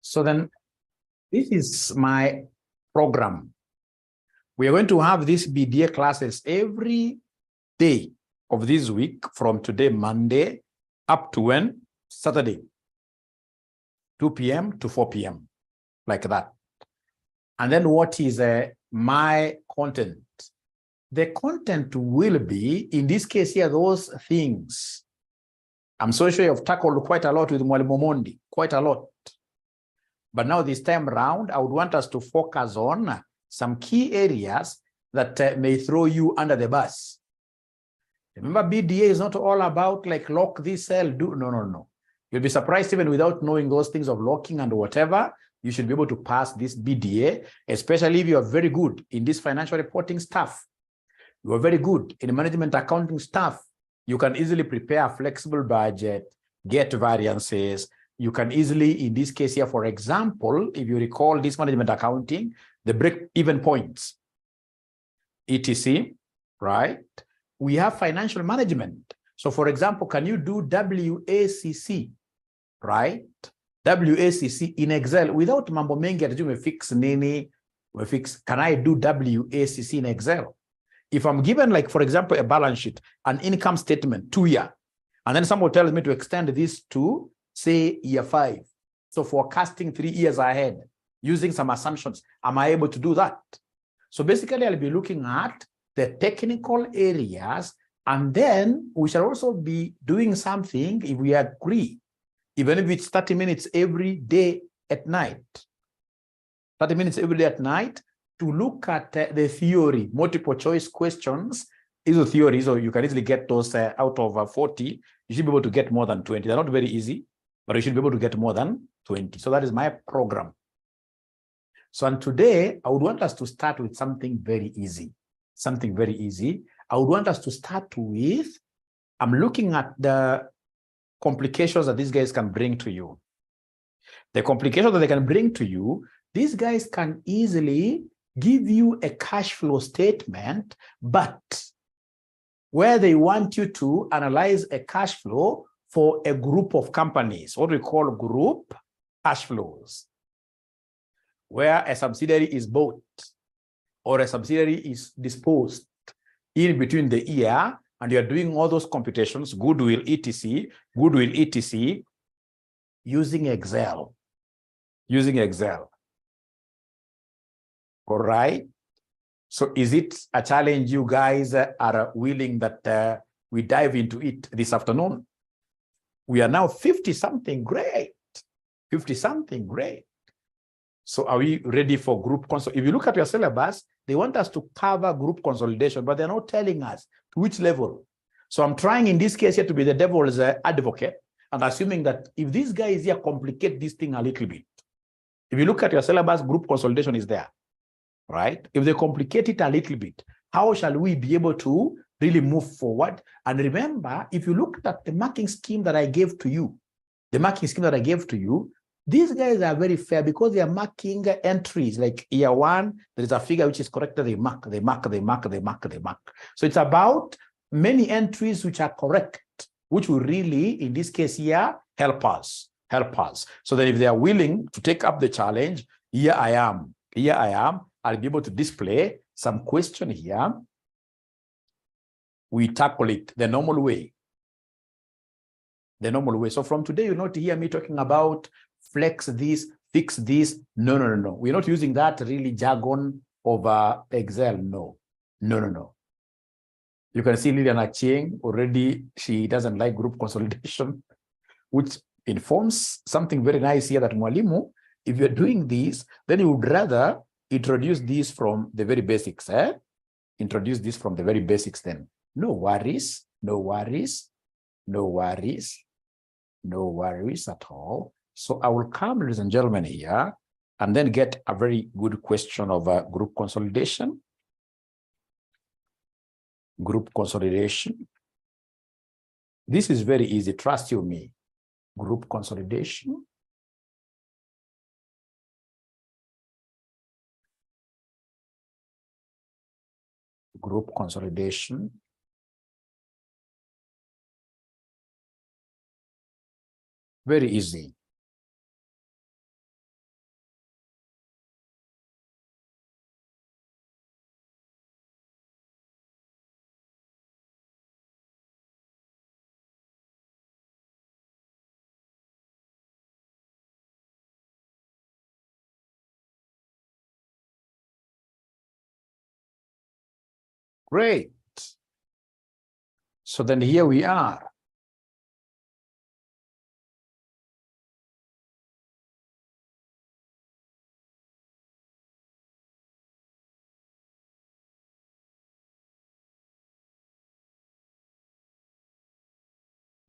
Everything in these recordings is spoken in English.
So then this is my program. We are going to have these BDA classes every day of this week from today, Monday, up to when? Saturday, 2 p.m. to 4 p.m., like that. And then what is my content? The content will be, in this case here, those things. I'm so sure you've tackled quite a lot with Mwalimu Mondi, quite a lot. But now this time around, I would want us to focus on some key areas that may throw you under the bus. Remember, BDA is not all about like lock this cell, no. You'll be surprised even without knowing those things of locking and whatever, you should be able to pass this BDA, especially if you are very good in this financial reporting stuff. You are very good in management accounting stuff. You can easily prepare a flexible budget, get variances. You can easily, in this case here, for example, if you recall this management accounting, the break-even points, etc., right? We have financial management. So for example, can you do WACC, right? WACC in Excel without mambo mengi ati umefix nini, can I do WACC in Excel? If I'm given, like, for example, a balance sheet, an income statement, 2-year, and then someone tells me to extend this to, say, year 5. So forecasting 3 years ahead, using some assumptions, am I able to do that? So basically, I'll be looking at the technical areas, and then we shall also be doing something, if we agree, even if it's 30 minutes every day at night. 30 minutes every day at night, to look at the theory, multiple choice questions is a theory, so you can easily get those out of 40. You should be able to get more than 20. They're not very easy, but you should be able to get more than 20. So that is my program. So and today, I would want us to start with something very easy. Something very easy. I would want us to start with, I'm looking at the complications that these guys can bring to you. The complications that they can bring to you, these guys can easily give you a cash flow statement, but where they want you to analyze a cash flow for a group of companies, what we call group cash flows, where a subsidiary is bought or a subsidiary is disposed in between the year, and you're doing all those computations, goodwill, etc., using Excel. All right. So is it a challenge you guys are willing that we dive into it this afternoon? We are now 50-something, great. 50-something, great. So are we ready for group consolidation? If you look at your syllabus, they want us to cover group consolidation, but they're not telling us to which level. So I'm trying in this case here to be the devil's advocate and assuming that if these guys here complicate this thing a little bit, if you look at your syllabus, group consolidation is there, right? If they complicate it a little bit, how shall we be able to really move forward? And remember, if you looked at the marking scheme that I gave to you, these guys are very fair because they are marking entries. Like year 1, there is a figure which is correct. They mark. So it's about many entries which are correct, which will really, in this case here, help us. So that if they are willing to take up the challenge, here I am. I'll be able to display some question here. We tackle it the normal way. So from today, you'll not hear me talking about flex this, fix this. No. We're not using that really jargon over Excel. No. You can see Lilian Achieng already, she doesn't like group consolidation, which informs something very nice here that Mwalimu, if you're doing this, then you would rather introduce this from the very basics. Introduce this from the very basics then. No worries at all. So I will come, ladies and gentlemen, here and then get a very good question of group consolidation. Group consolidation. This is very easy, trust you me. Group consolidation. Group consolidation. Very easy. Great. So then here we are.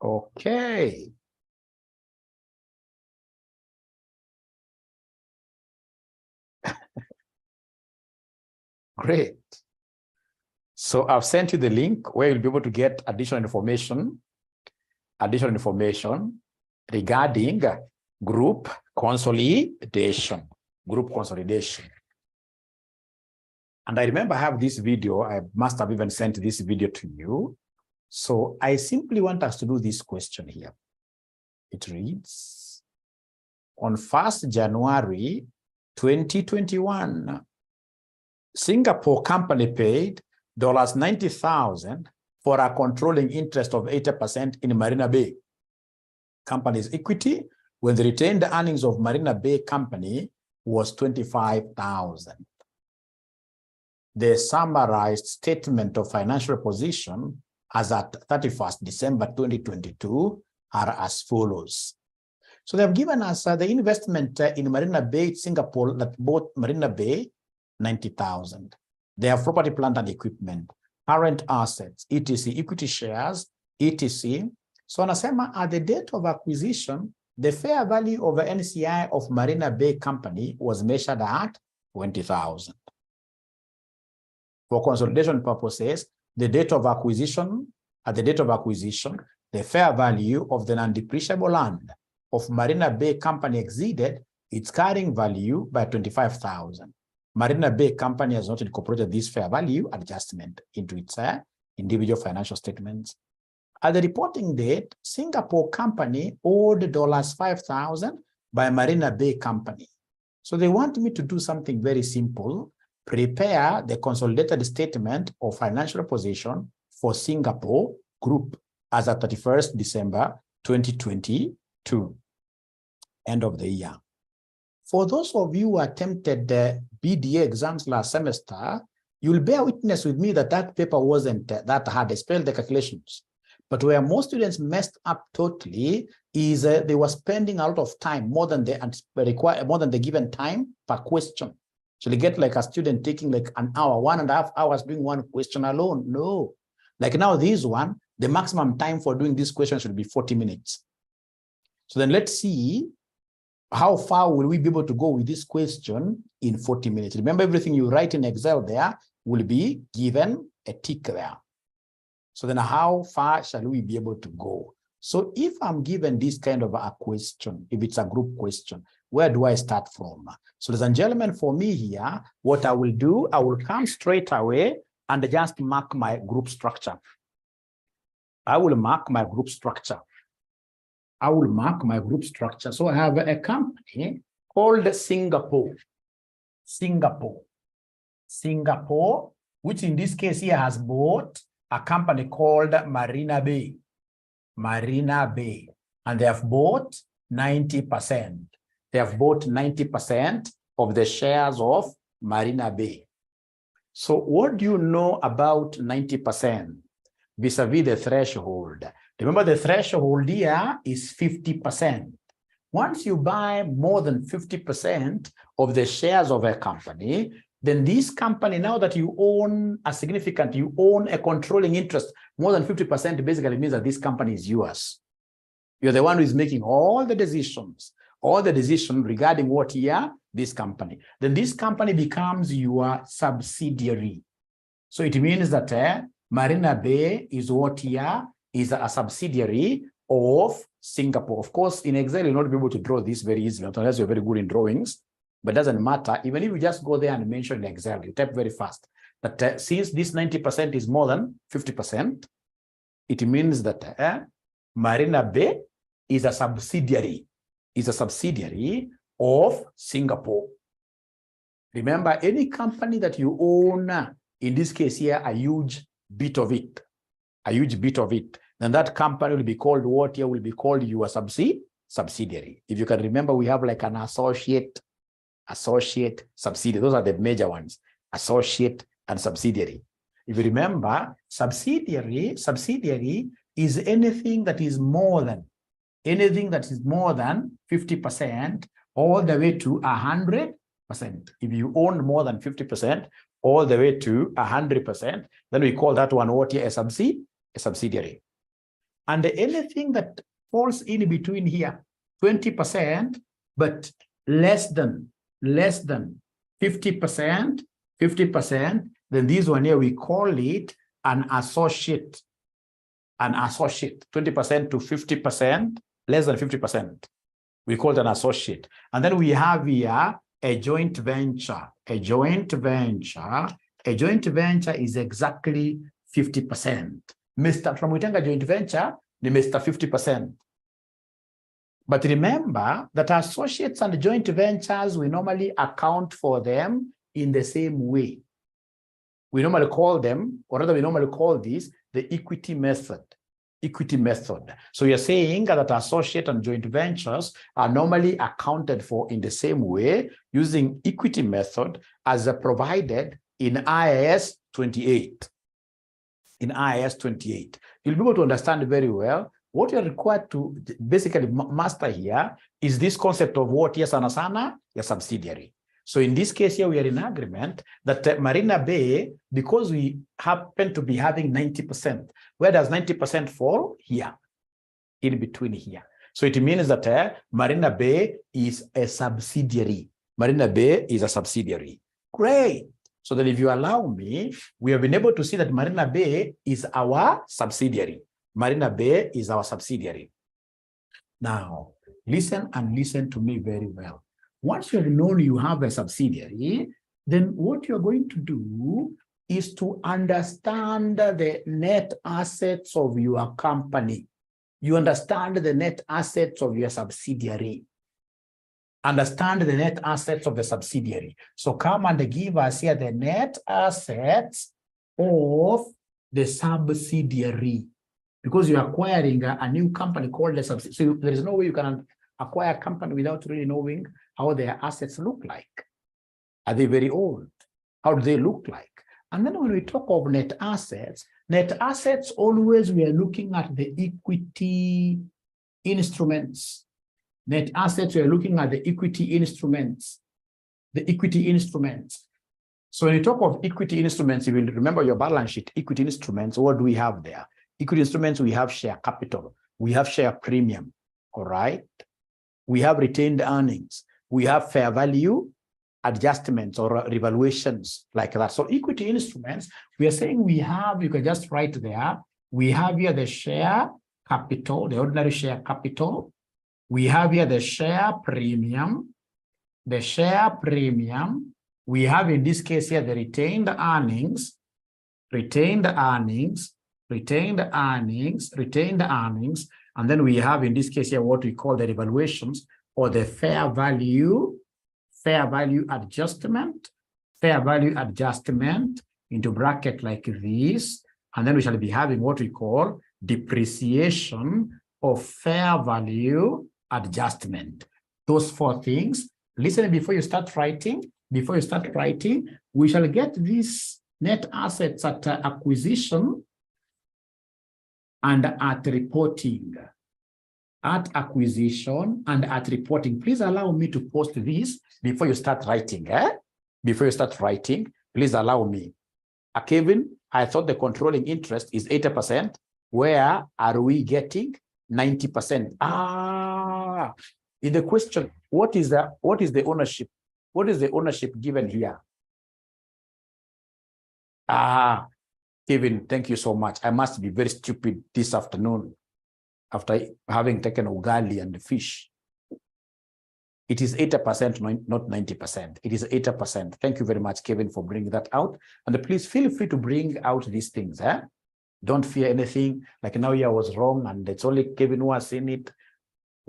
Okay. Great. So I've sent you the link where you'll be able to get additional information regarding group consolidation. And I remember I have this video. I must have even sent this video to you. So I simply want us to do this question here. It reads, on 1st January 2021, Singapore company paid $90,000 for a controlling interest of 80% in Marina Bay Company's equity when the retained earnings of Marina Bay Company was $25,000. The summarized statement of financial position as at 31st December 2022 are as follows. So they've given us the investment in Marina Bay, Singapore, that bought Marina Bay, $90,000. They have property, plant, and equipment, current assets, etc., equity shares, etc. So anasema at the date of acquisition, the fair value of the NCI of Marina Bay Company was measured at $20,000. For consolidation purposes, at the date of acquisition, the fair value of the non-depreciable land of Marina Bay Company exceeded its carrying value by $25,000. Marina Bay Company has not incorporated this fair value adjustment into its individual financial statements. At the reporting date, Singapore company owed $5,000 by Marina Bay Company. So they want me to do something very simple, prepare the consolidated statement of financial position for Singapore Group as at 31st December 2022, end of the year. For those of you who attempted the BDA exams last semester, you'll bear witness with me that that paper wasn't that hard. I spelled the calculations. But where most students messed up totally is they were spending a lot of time, more than the given time per question. So they get like a student taking like an hour, 1.5 hours doing one question alone. No. Like now this one, the maximum time for doing this question should be 40 minutes. So then let's see how far will we be able to go with this question in 40 minutes. Remember, everything you write in Excel there will be given a tick there. So then how far shall we be able to go? So if I'm given this kind of a question, if it's a group question, where do I start from? So ladies and gentlemen, for me here, what I will do, I will come straight away and just mark my group structure. I will mark my group structure. So I have a company called Singapore, which in this case here has bought a company called Marina Bay, and they have bought 90%. They have bought 90% of the shares of Marina Bay. So what do you know about 90% vis-a-vis the threshold? Remember, the threshold here is 50%. Once you buy more than 50% of the shares of a company, then this company, now that you own you own a controlling interest, more than 50% basically means that this company is yours. You're the one who is making all the decisions regarding what here, this company. Then this company becomes your subsidiary. So it means that Marina Bay is what here is a subsidiary of Singapore. Of course, in Excel, you'll not be able to draw this very easily, unless you're very good in drawings. But it doesn't matter. Even if you just go there and mention in Excel, you type very fast. That since this 90% is more than 50%, it means that Marina Bay is a subsidiary. Of Singapore. Remember, any company that you own, in this case here, a huge bit of it, then that company will be called what here will be called your subsidiary. If you can remember, we have like an associate, subsidiary. Those are the major ones, associate and subsidiary. If you remember, subsidiary is anything that is more than 50% all the way to 100%. If you own more than 50% all the way to 100%, then we call that one what here a subsidiary. And anything that falls in between here, 20%, but less than 50%, then this one here we call it an associate. 20% to 50%, less than 50%. We call it an associate. And then we have here a joint venture. A joint venture is exactly 50%. Mr. From Witenga joint venture, the Mr. 50%. But remember that associates and joint ventures, we normally account for them in the same way. We normally call them, or rather we normally call this the equity method. So you're saying that associate and joint ventures are normally accounted for in the same way using equity method as provided in IAS 28. In IAS 28, you'll be able to understand very well what you're required to basically master here is this concept of what yes anasana, your subsidiary. So in this case here, we are in agreement that Marina Bay, because we happen to be having 90%, where does 90% fall? Here, in between here. So it means that Marina Bay is a subsidiary. Marina Bay is a subsidiary. Great. So that if you allow me, we have been able to see that Marina Bay is our subsidiary. Marina Bay is our subsidiary. Now, listen to me very well. Once you have known you have a subsidiary, then what you're going to do is to understand the net assets of your company. You understand the net assets of your subsidiary. Understand the net assets of the subsidiary. So come and give us here the net assets of the subsidiary. Because you're acquiring a new company called a subsidiary. So there is no way you can acquire a company without really knowing how their assets look like. Are they very old? How do they look like? And then when we talk of net assets always we are looking at the equity instruments. Net assets, we are looking at the equity instruments. So when you talk of equity instruments, you will remember your balance sheet, equity instruments, what do we have there? Equity instruments, we have share capital, we have share premium, all right? We have retained earnings, we have fair value adjustments or revaluations like that. So equity instruments, we are saying we have, you can just write there, we have here the share capital, the ordinary share capital. We have here the share premium. We have in this case here the retained earnings, and then we have in this case here what we call the revaluations or the fair value adjustment into bracket like this, and then we shall be having what we call depreciation of fair value adjustment. Those four things. Listen, before you start writing, we shall get these net assets at acquisition and at reporting. At acquisition and at reporting. Please allow me to post this before you start writing. Before you start writing, please allow me. Kevin, I thought the controlling interest is 80%. Where are we getting 90%? In the question, what is the ownership? What is the ownership given here? Kevin, thank you so much. I must be very stupid this afternoon after having taken ugali and fish. It is 80%, not 90%. It is 80%. Thank you very much, Kevin, for bringing that out. And please feel free to bring out these things. Don't fear anything. Like now I was wrong and it's only Kevin who has seen it.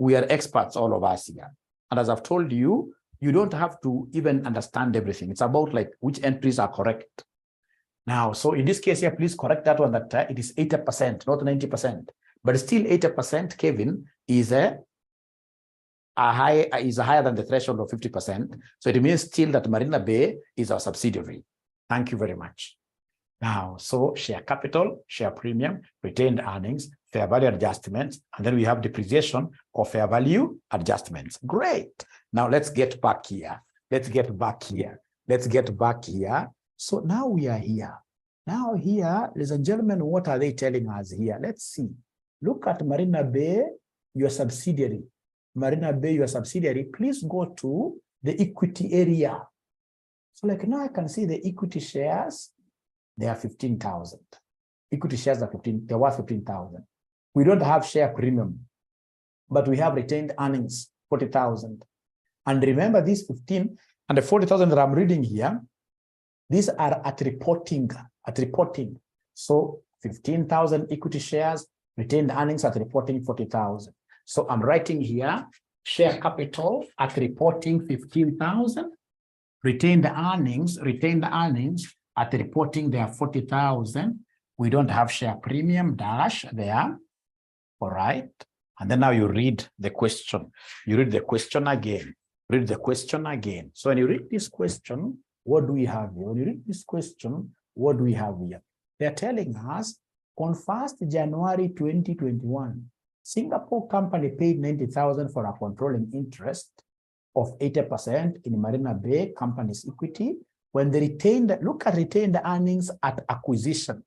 We are experts, all of us here. And as I've told you, you don't have to even understand everything. It's about like which entries are correct. Now, so in this case here, please correct that one that it is 80%, not 90%. But still 80%, Kevin, is higher than the threshold of 50%. So it means still that Marina Bay is our subsidiary. Thank you very much. Now, so share capital, share premium, retained earnings, fair value adjustments, and then we have depreciation or fair value adjustments. Great. Now let's get back here. Let's get back here. Let's get back here. So now we are here. Now here, ladies and gentlemen, what are they telling us here? Let's see. Look at Marina Bay, your subsidiary. Marina Bay, your subsidiary. Please go to the equity area. So like now I can see the equity shares. They are 15,000. Equity shares are 15, they're worth 15,000. We don't have share premium, but we have retained earnings, 40,000. And remember these 15 and the 40,000 that I'm reading here, these are at reporting. So 15,000 equity shares, retained earnings at reporting 40,000. So I'm writing here, share capital at reporting 15,000, retained earnings at reporting they are 40,000. We don't have share premium dash there. All right. And then now you read the question. You read the question again. Read the question again. So when you read this question, what do we have here? When you read this question, what do we have here? They're telling us on 1st January 2021, Singapore company paid 90,000 for a controlling interest of 80% in Marina Bay company's equity. When they retained, look at retained earnings at acquisition.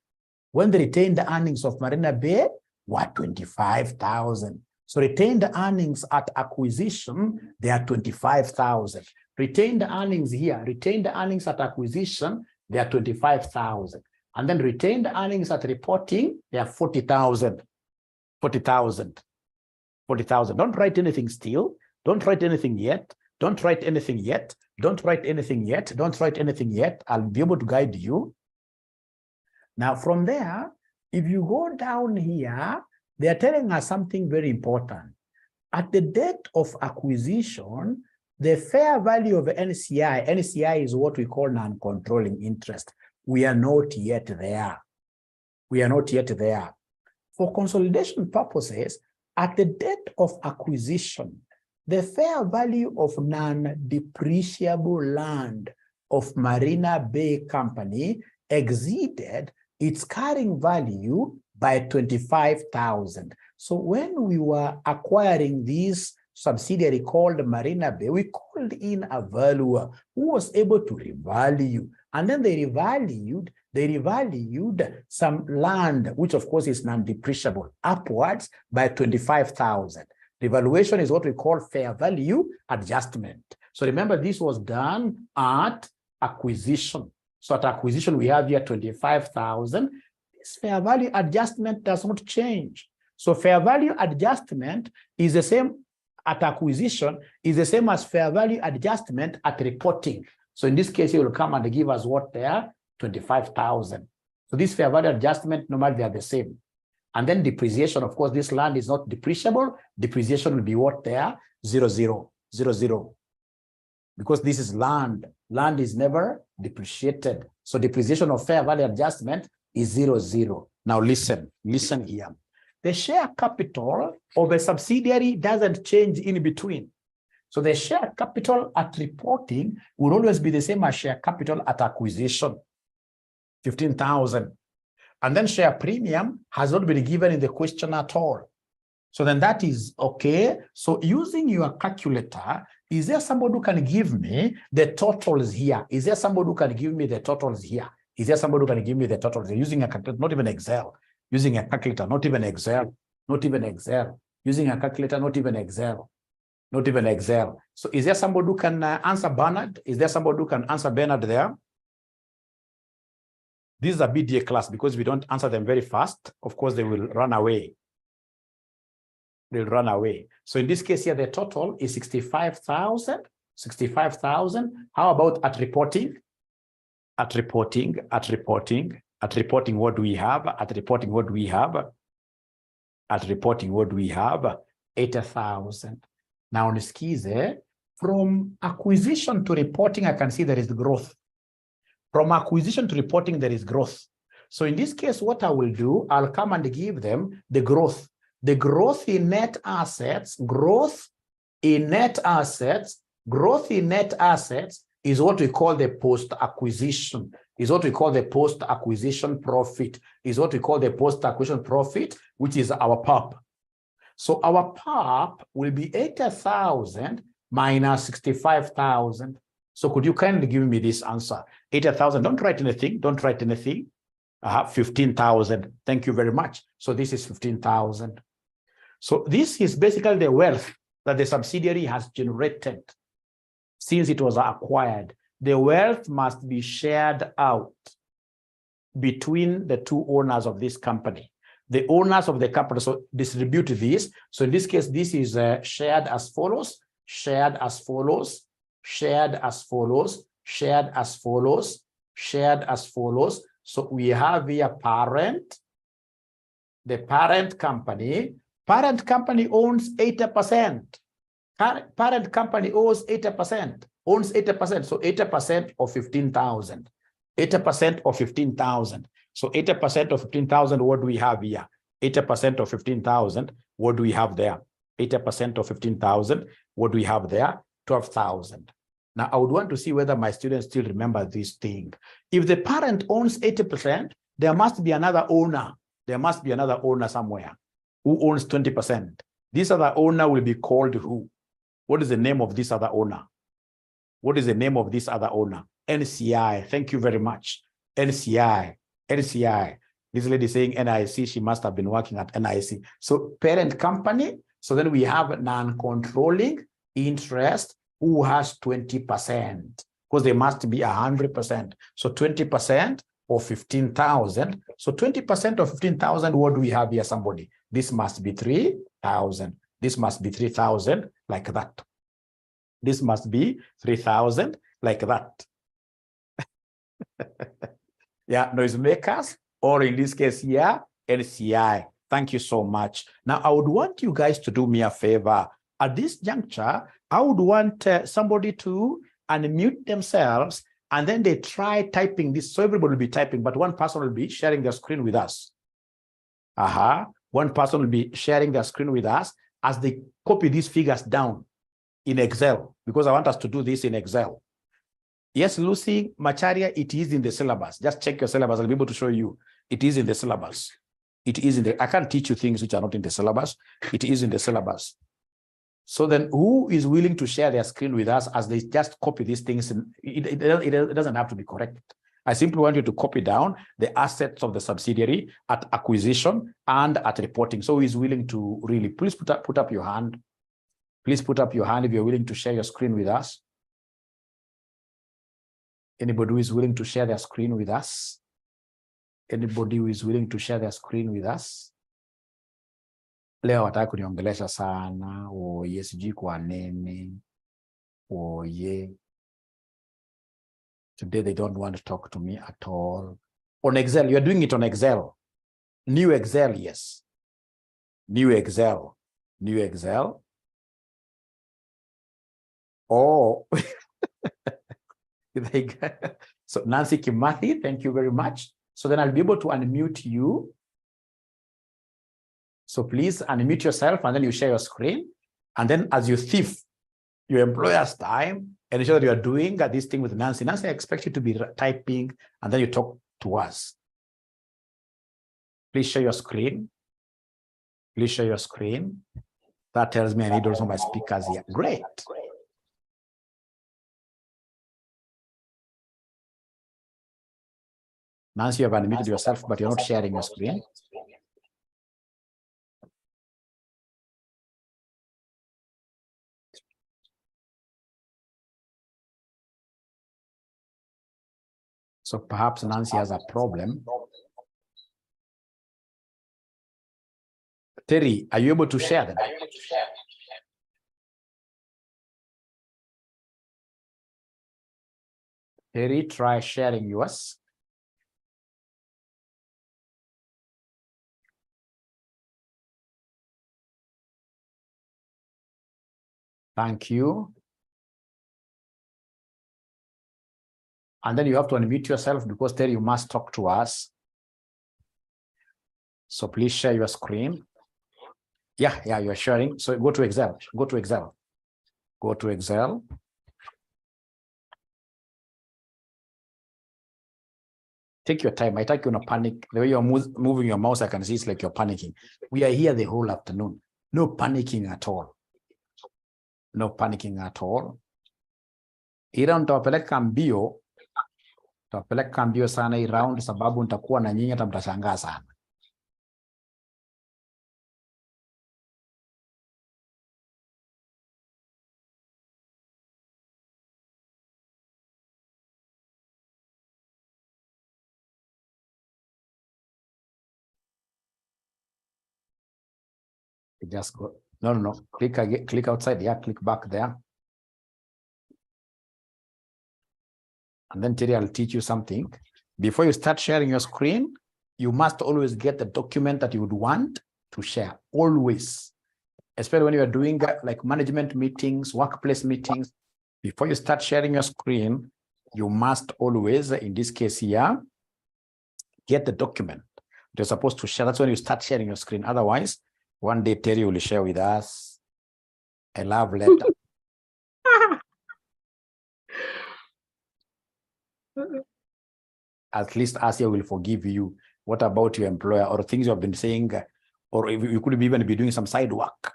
When the retained earnings of Marina Bay were 25,000. So retained earnings at acquisition, they are 25,000. Retained earnings here, retained earnings at acquisition, they are 25,000. And then retained earnings at reporting, they are 40,000. 40,000. 40,000. Don't write anything still. Don't write anything yet. Don't write anything yet. Don't write anything yet. Don't write anything yet. I'll be able to guide you. Now, from there, if you go down here, they are telling us something very important. At the date of acquisition, the fair value of NCI is what we call non-controlling interest. We are not yet there. We are not yet there. For consolidation purposes, at the date of acquisition, the fair value of non-depreciable land of Marina Bay Company exceeded its carrying value by 25,000. So when we were acquiring this subsidiary called Marina Bay, we called in a valuer who was able to revalue. And then they revalued some land, which of course is non-depreciable, upwards by 25,000. The valuation is what we call fair value adjustment. So remember, this was done at acquisition. So at acquisition, we have here 25,000. This fair value adjustment does not change. So fair value adjustment is the same at acquisition, is the same as fair value adjustment at reporting. So in this case, it will come and give us what they are, 25,000. So this fair value adjustment, normally they are the same. And then depreciation, of course, this land is not depreciable. Depreciation will be what they are, 0, 0. Because this is land. Land is never depreciated. So depreciation of fair value adjustment is 0. Now listen here. The share capital of a subsidiary doesn't change in between. So the share capital at reporting will always be the same as share capital at acquisition, 15,000. And then share premium has not been given in the question at all. So then that is okay. So using your calculator, is there somebody who can give me the totals here? Is there somebody who can give me the totals here? Is there somebody who can give me the totals? Using a calculator, not even Excel. Using a calculator, not even Excel. Not even Excel. Using a calculator, not even Excel. Not even Excel. So is there somebody who can answer Bernard? Is there somebody who can answer Bernard there? This is a BDA class because we don't answer them very fast. Of course, they will run away. They'll run away. So in this case here, the total is 65,000. 65,000. How about at reporting? At reporting, what do we have? At reporting, what do we have? At reporting, what do we have? 80,000. Now, on 𝐨𝐟𝐿𝐼, from acquisition to reporting, I can see there is growth. From acquisition to reporting, there is growth. So in this case, what I will do, I'll come and give them the growth. The growth in net assets, growth in net assets is what we call the post-acquisition. is what we call the post-acquisition profit, is what we call the post-acquisition profit, which is our PAP. So our PAP will be 80,000 minus 65,000. So could you kindly give me this answer? 80,000, don't write anything, don't write anything. 15,000, thank you very much. So this is 15,000. So this is basically the wealth that the subsidiary has generated since it was acquired. The wealth must be shared out between the two owners of this company. The owners of the company, so distribute this. So in this case, this is shared as follows, shared as follows, shared as follows, shared as follows, shared as follows. So we have here parent, the parent company. Parent company owns 80%. Parent company owns 80%, owns 80%. So 80% of 15,000. 80% of 15,000. So 80% of 15,000, what do we have here? 80% of 15,000, what do we have there? 80% of 15,000, what do we have there? 12,000. Now, I would want to see whether my students still remember this thing. If the parent owns 80%, there must be another owner. There must be another owner somewhere who owns 20%. This other owner will be called who? What is the name of this other owner? What is the name of this other owner? NCI. Thank you very much. NCI. NCI. This lady saying NIC, she must have been working at NIC. So parent company. So then we have non-controlling interest who has 20%, because they must be 100%. So 20% of 15,000. So 20% of 15,000, what do we have here, somebody? This must be 3,000. This must be 3,000 like that. This must be 3,000 like that. Yeah, noisemakers, or in this case here, LCI. Thank you so much. Now, I would want you guys to do me a favor. At this juncture, I would want somebody to unmute themselves, and then they try typing this. So everybody will be typing, but one person will be sharing their screen with us. One person will be sharing their screen with us as they copy these figures down in Excel, because I want us to do this in Excel. Yes, Lucy Macharia, it is in the syllabus. Just check your syllabus. I'll be able to show you. It is in the syllabus. It is in the, I can't teach you things which are not in the syllabus. It is in the syllabus. So then who is willing to share their screen with us as they just copy these things? And it doesn't have to be correct. I simply want you to copy down the assets of the subsidiary at acquisition and at reporting. So who is willing to really, please put up your hand. Please put up your hand if you're willing to share your screen with us. Anybody who is willing to share their screen with us? Anybody who is willing to share their screen with us? Leo wataka kuniongelesha sana. Oye, sijui kwa nini. Oye. Today they don't want to talk to me at all. On Excel, you're doing it on Excel. New Excel, yes. New Excel. New Excel. Oh. So Nancy Kimathi, thank you very much. So then I'll be able to unmute you. So please unmute yourself, and then you share your screen. And then as you thief your employer's time and ensure that you are doing this thing with Nancy. Nancy, I expect you to be typing, and then you talk to us. Please share your screen. Please share your screen. That tells me I need also my speakers here. Great. Nancy, you have unmuted yourself, but you're not sharing your screen. So perhaps Nancy has a problem. Terry, are you able to share them? Terry, try sharing yours. Thank you. And then you have to unmute yourself, because Terry, you must talk to us. So please share your screen. Yeah, you're sharing. So go to Excel. Go to Excel. Go to Excel. Take your time. I think you're not panic. The way you're moving your mouse, I can see it's like you're panicking. We are here the whole afternoon. No panicking at all. No panicking at all. Ila nitawapeleka mbio. Nitawapeleka mbio sana hii round sababu nitakuwa na nyinyi hata mtashangaa sana. Just go. No. Click again. Click outside. Yeah, click back there. And then Terry, I'll teach you something. Before you start sharing your screen, you must always get the document that you would want to share. Always. Especially when you are doing like management meetings, workplace meetings. Before you start sharing your screen, you must always, in this case here, get the document you're supposed to share. That's when you start sharing your screen. Otherwise, one day Terry will share with us a love letter. At least Asia will forgive you. What about your employer or things you have been saying, or if you could even be doing some side work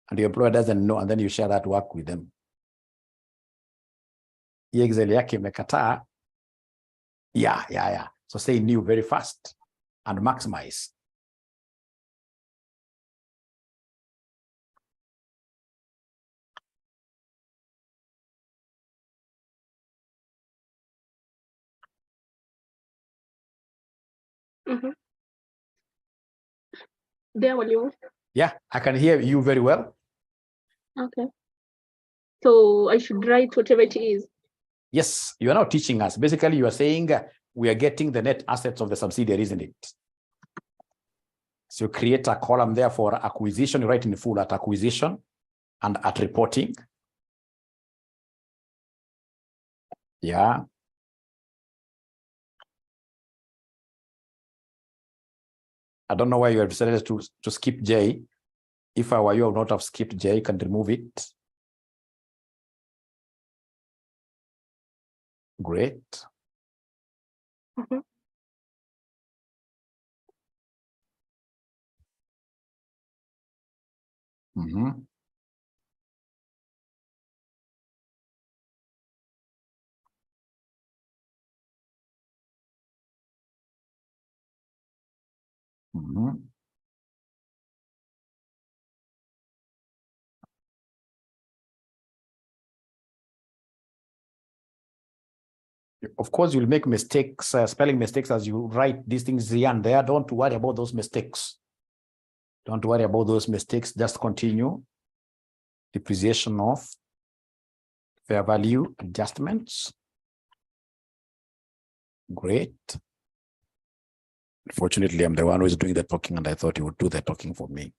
and your employer doesn't know, and then you share that work with them. Yeah. So say new very fast and maximize. There will you? Yeah, I can hear you very well. Okay. So I should write whatever it is. Yes, you are now teaching us. Basically, you are saying we are getting the net assets of the subsidiary, isn't it? So you create a column there for acquisition, you write in full at acquisition and at reporting. Yeah. I don't know why you have decided to skip J. If I were you, I would not have skipped J. You can remove it. Great. Of course, you'll make mistakes, spelling mistakes as you write these things here and there. Don't worry about those mistakes. Don't worry about those mistakes. Just continue. Depreciation of fair value adjustments. Great. Unfortunately, I'm the one who is doing the talking, and I thought you would do the talking for me.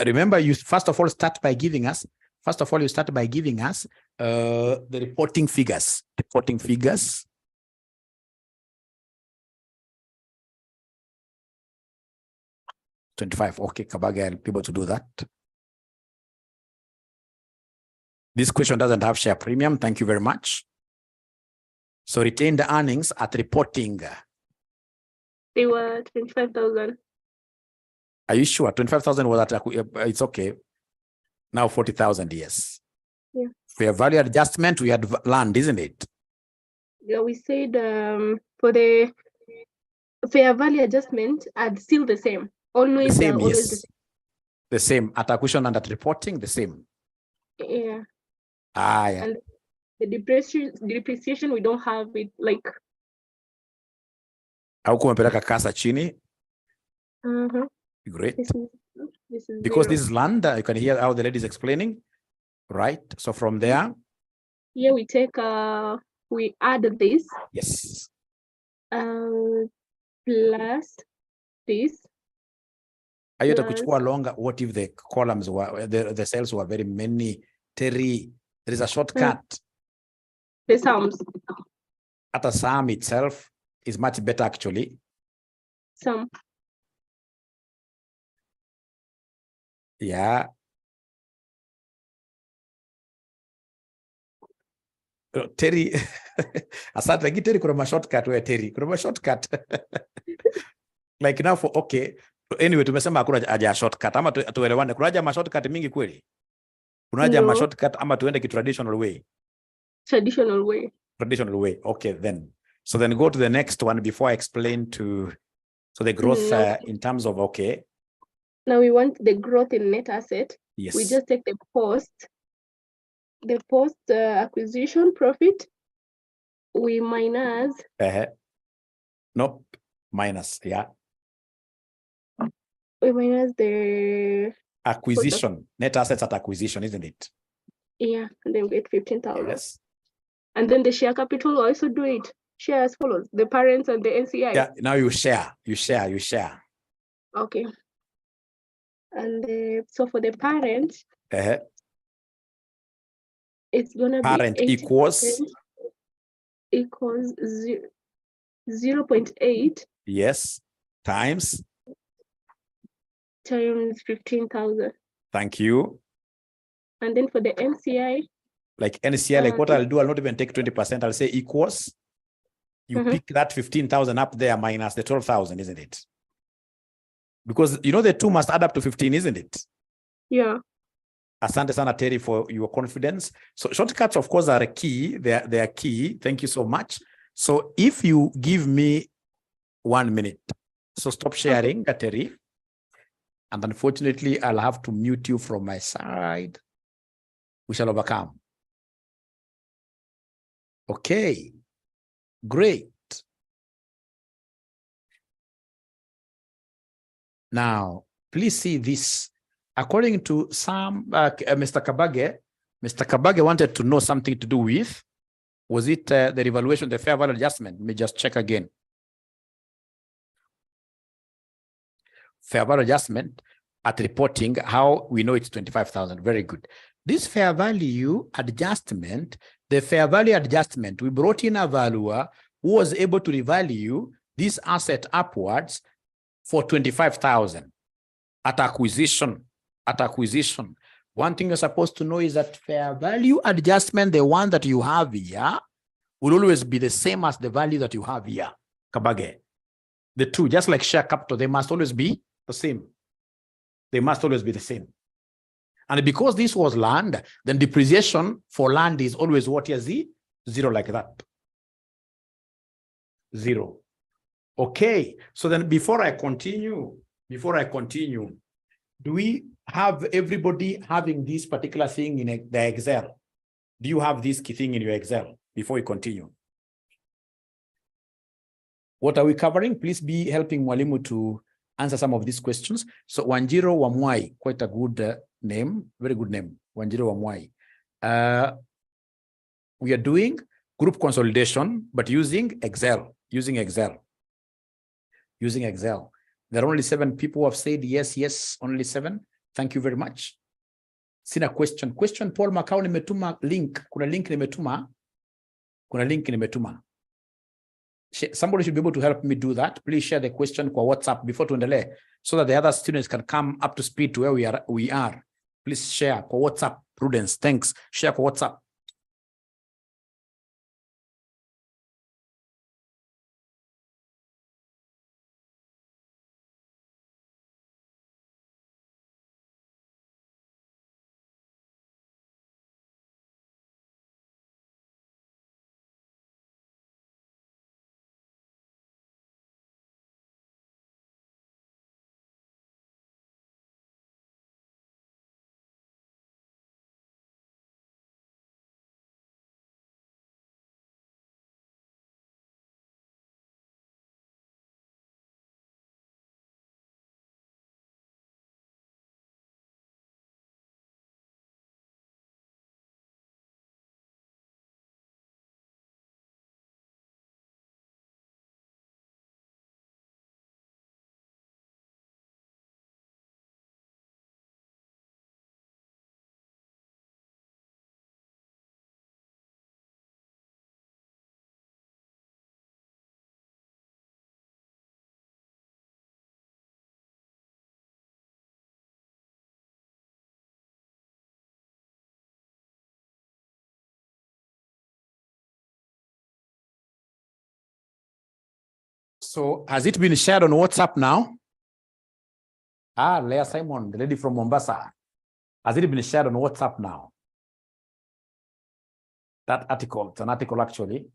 Remember, you first of all start by giving us the reporting figures. 25. Okay, Kabage, I'll be able to do that. This question doesn't have share premium. Thank you very much. So retained earnings at reporting. They were 25,000. Are you sure? 25,000 was at, it's okay. Now 40,000, yes. Yeah. Fair value adjustment, we had land, isn't it? Yeah, we said for the fair value adjustment, I'd still the same. Always the same, always yes. the same. The same. At acquisition and at reporting, the same. Yeah. Yeah. And the depreciation, we don't have it like. Au kumepeleka kasa chini. Great. This is because zero. this is land, you can hear how the lady is explaining, right? So from there. Here we take, we add this. Yes. Plus this. Ayota kuchukua longer. What if the columns were, the cells were very many? Terry, there is a shortcut. The sums. At a sum itself is much better actually. Sum. Yeah. Terry, asante, lakini Terry kuna shortcut wewe Terry. Kuna shortcut. Like now for okay. Anyway, tumesema hakuna haja shortcut ama tuelewane. Kuna haja shortcut mingi kweli? Kuna haja shortcut ama tuende ki traditional way? Traditional way. Traditional way. Okay, then. So then go to the next one before I explain to the growth in terms of okay. Now we want the growth in net asset. Yes. We just take the post acquisition profit. We minus. Nope. Minus, yeah. We minus the acquisition, net assets at acquisition, isn't it? Yeah, and then we get 15,000. Yes. And then the share capital will also do it. Share as follows: the parents and the NCI. Yeah. Now you share. Okay. And so for the parent, it's gonna parent be equals 0.8. Yes. Times 15,000. Thank you. And then for the NCI, like NCI, like what I'll do, I'll not even take 20%. I'll say equals. You pick that 15,000 up there minus the 12,000, isn't it? Because you know the two must add up to 15, isn't it? Yeah. Asante sana Terry for your confidence. So shortcuts, of course, are key. They are key. Thank you so much. So if you give me 1 minute, so stop sharing, Terry. And unfortunately, I'll have to mute you from my side. We shall overcome. Okay, great. Now, please see this. According to some, Mr. Kabage wanted to know something to do with, was it the revaluation, the fair value adjustment? Let me just check again. Fair value adjustment at reporting, how we know it's 25,000. Very good. This fair value adjustment, the fair value adjustment, we brought in a valuer who was able to revalue this asset upwards for 25,000 at acquisition. One thing you're supposed to know is that fair value adjustment, the one that you have here, will always be the same as the value that you have here, Kabage. The two, just like share capital, they must always be the same. They must always be the same. And because this was land, then depreciation for land is always what is zero, like that. Zero. Okay. So then before I continue, do we have everybody having this particular thing in the Excel? Do you have this key thing in your Excel before we continue? What are we covering? Please be helping Mwalimu to answer some of these questions. So Wanjiro Wamwai, quite a good name, very good name, Wanjiro Wamwai. We are doing group consolidation, but using Excel. There are only 7 people who have said yes, only 7. Thank you very much. Sina question. Paul Macau nimetuma link. Kuna link nimetuma. Somebody should be able to help me do that. Please share the question kwa WhatsApp before tuendelee, so that the other students can come up to speed to where we are. Please share kwa WhatsApp. Prudence, thanks. Share kwa WhatsApp. So has it been shared on WhatsApp now? Ah, Leah Simon, the lady from Mombasa. Has it been shared on WhatsApp now? That article, it's an article actually.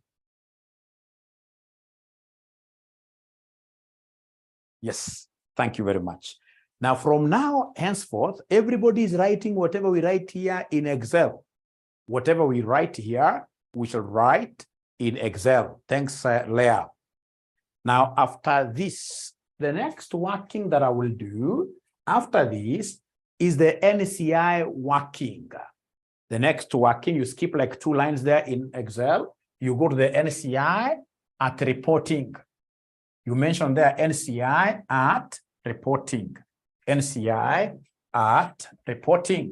Yes, thank you very much. Now, from now henceforth, everybody is writing whatever we write here in Excel. Whatever we write here, we shall write in Excel. Thanks, Leah. Now, after this, the next working that I will do after this is the NCI working. The next working, you skip like 2 lines there in Excel. You go to the NCI at reporting. You mention there NCI at reporting. NCI at reporting.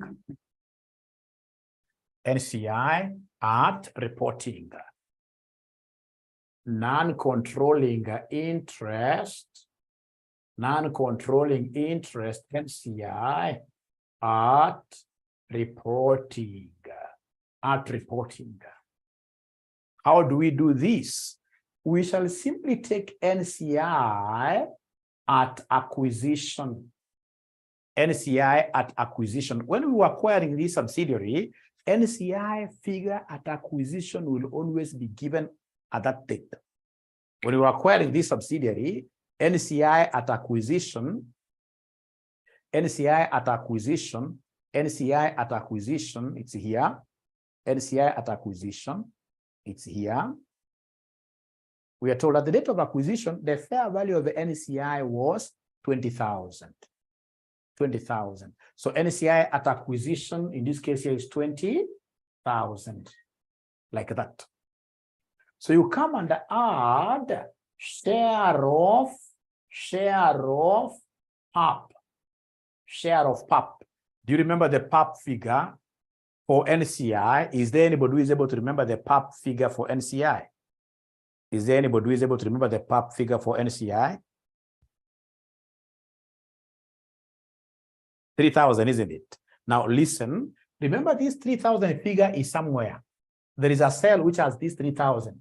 NCI at reporting. Non-controlling interest. Non-controlling interest, NCI at reporting. At reporting. How do we do this? We shall simply take NCI at acquisition. NCI at acquisition. When we were acquiring this subsidiary, NCI figure at acquisition will always be given at that date. When we were acquiring this subsidiary, NCI at acquisition, NCI at acquisition, NCI at acquisition, it's here. NCI at acquisition, it's here. We are told at the date of acquisition, the fair value of the NCI was 20,000. 20,000. So NCI at acquisition, in this case here, is 20,000, like that. So you come and add share of PAP. Share of PAP. Do you remember the PAP figure for NCI? Is there anybody who is able to remember the PAP figure for NCI? Is there anybody who is able to remember the PAP figure for NCI? 3,000, isn't it? Now listen, remember this 3,000 figure is somewhere. There is a cell which has this 3,000.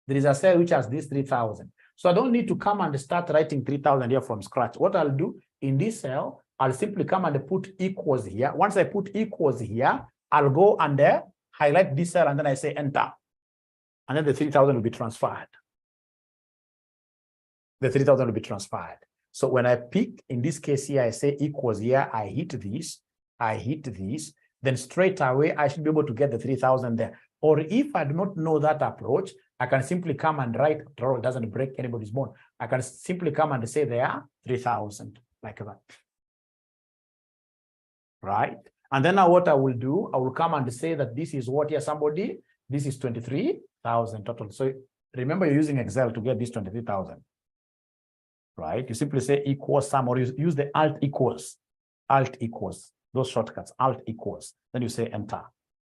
There is a cell which has this 3,000. So I don't need to come and start writing 3,000 here from scratch. What I'll do in this cell, I'll simply come and put equals here. Once I put equals here, I'll go and highlight this cell and then I say enter. And then the 3,000 will be transferred. The 3,000 will be transferred. So when I pick, in this case here, I say equals here, I hit this, then straight away, I should be able to get the 3,000 there. Or if I do not know that approach, I can simply come and write, it doesn't break anybody's bone. I can simply come and say there, 3,000, like that. Right? And then now what I will do, I will come and say that this is what here, somebody, this is 23,000 total. So remember, you're using Excel to get this 23,000. Right? You simply say equals sum, or use the alt equals, those shortcuts, alt equals. Then you say enter,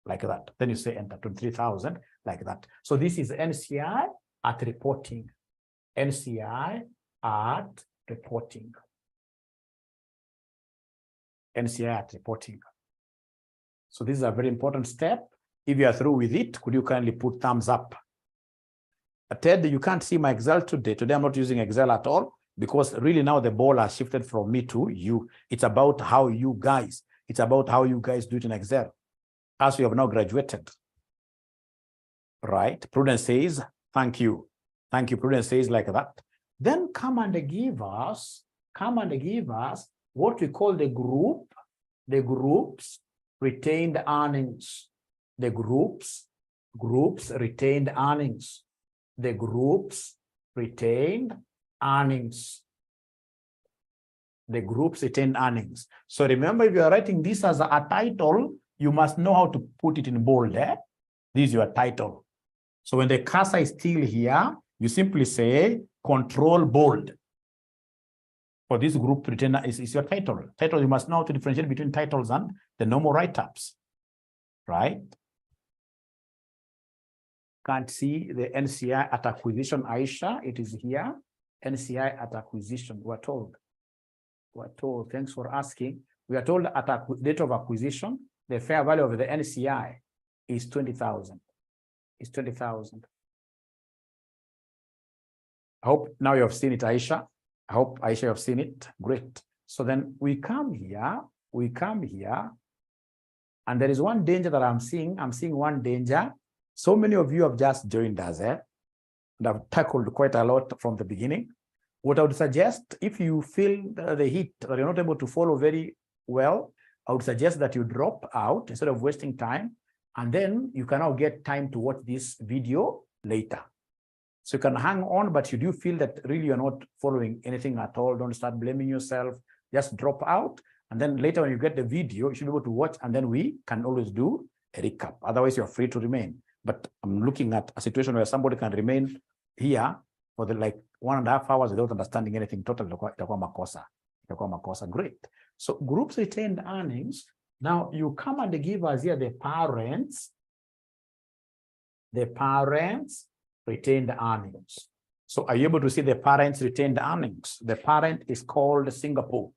like that. Then you say enter, 23,000, like that. So this is NCI at reporting. NCI at reporting. NCI at reporting. So this is a very important step. If you are through with it, could you kindly put thumbs up? Ted, you can't see my Excel today. Today I'm not using Excel at all, because really now the ball has shifted from me to you. It's about how you guys, do it in Excel. As we have now graduated. Right? Prudence says, thank you. Thank you. Prudence says like that. Then come and give us what we call the groups retained earnings. The groups retained earnings. The groups retained earnings. The groups retained earnings. So remember, if you are writing this as a title, you must know how to put it in bold. This is your title. So when the cursor is still here, you simply say control bold. For this group retained is your title. Title, you must know how to differentiate between titles and the normal write-ups. Right? Can't see the NCI at acquisition, Aisha. It is here. NCI at acquisition, we're told. Thanks for asking. We are told at date of acquisition, the fair value of the NCI is 20,000. Is 20,000. I hope now you have seen it, Aisha. I hope, Aisha, you have seen it. Great. So then we come here, and there is one danger that I'm seeing. I'm seeing one danger. So many of you have just joined us, and I've tackled quite a lot from the beginning. What I would suggest, if you feel the heat that you're not able to follow very well, I would suggest that you drop out instead of wasting time, and then you can now get time to watch this video later. So you can hang on, but you do feel that really you're not following anything at all, don't start blaming yourself. Just drop out. And then later when you get the video, you should be able to watch, and then we can always do a recap. Otherwise, you're free to remain. But I'm looking at a situation where somebody can remain here for the like 1.5 hours without understanding anything. Totally, itakuwa makosa. Great. So groups retained earnings. Now you come and give us here the parents retained earnings. So are you able to see the parents retained earnings? The parent is called Singapore.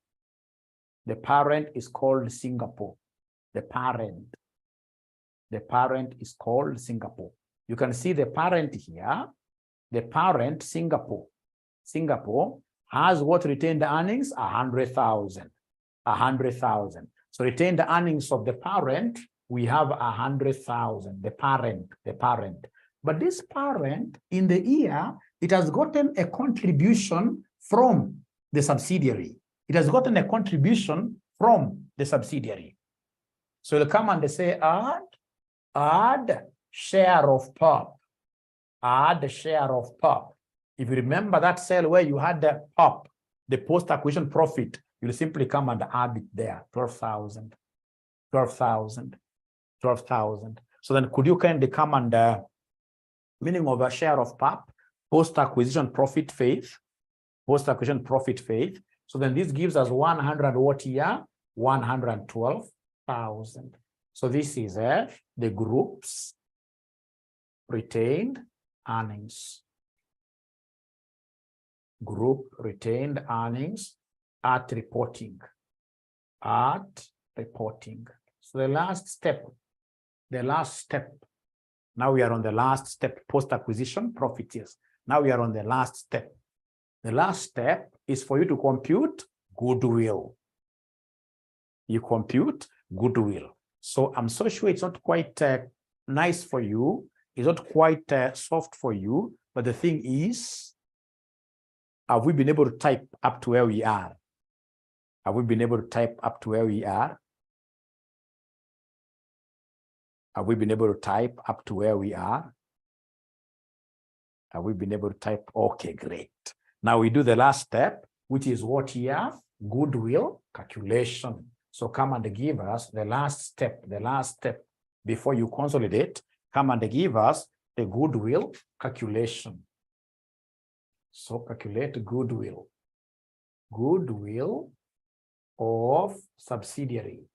The parent is called Singapore. The parent is called Singapore. You can see the parent here. The parent, Singapore. Singapore has what retained earnings? 100,000. 100,000. So retained earnings of the parent, we have 100,000. The parent. But this parent, in the year, it has gotten a contribution from the subsidiary. It has gotten a contribution from the subsidiary. So you'll come and they say, add share of POP. Add share of POP. If you remember that cell where you had the POP, the post-acquisition profit, you'll simply come and add it there, 12,000, 12,000, 12,000. So then could you kindly come and meaning of a share of POP, post-acquisition profit phase, post-acquisition profit phase. So then this gives us 100 what year? 112,000. So this is the group's retained earnings. Group retained earnings at reporting. At reporting. So the last step. Now we are on the last step, post-acquisition profit. Yes. Now we are on the last step. The last step is for you to compute goodwill. You compute goodwill. So I'm so sure it's not quite nice for you. It's not quite soft for you. But the thing is, have we been able to type up to where we are? Have we been able to type up to where we are? Have we been able to type up to where we are? Have we been able to type? Okay, great. Now we do the last step, which is what here? Goodwill calculation. So come and give us the last step before you consolidate. Come and give us the goodwill calculation. So calculate goodwill. Goodwill of subsidiary.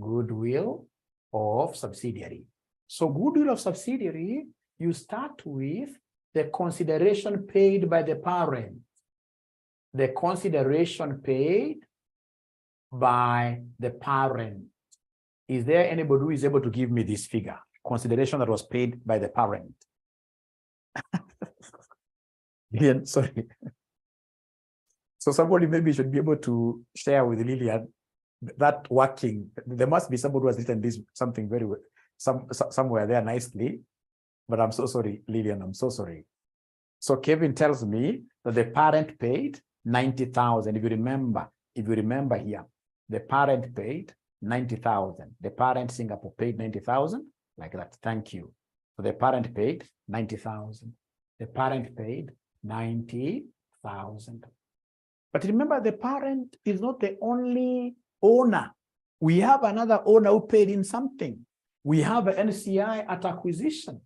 Goodwill of subsidiary. So goodwill of subsidiary, you start with the consideration paid by the parent. The consideration paid by the parent. Is there anybody who is able to give me this figure? Consideration that was paid by the parent. Lillian, sorry. So somebody maybe should be able to share with Lillian that working. There must be somebody who has written this something very well, somewhere there nicely. But I'm so sorry, Lillian, I'm so sorry. So Kevin tells me that the parent paid 90,000. If you remember here, the parent paid 90,000. The parent Singapore paid 90,000, like that. Thank you. So the parent paid 90,000. The parent paid 90,000. But remember, the parent is not the only owner. We have another owner who paid in something. We have NCI at acquisition.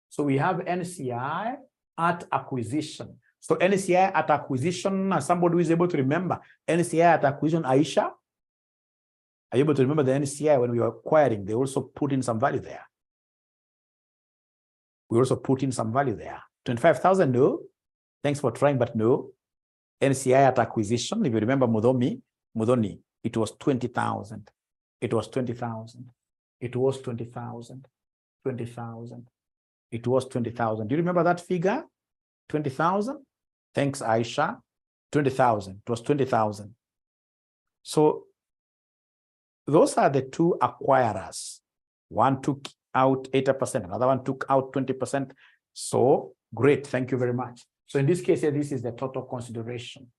So we have NCI at acquisition. So NCI at acquisition, somebody who is able to remember NCI at acquisition, Aisha? Are you able to remember the NCI when we were acquiring? They also put in some value there. We also put in some value there. 25,000, no. Thanks for trying, but no. NCI at acquisition, if you remember Mudhoni, it was 20,000. It was 20,000. It was 20,000. 20,000. It was 20,000. Do you remember that figure? 20,000? Thanks, Aisha. 20,000. It was 20,000. So those are the two acquirers. One took out 80%, another one took out 20%. So great, thank you very much. So in this case here, this is the total consideration.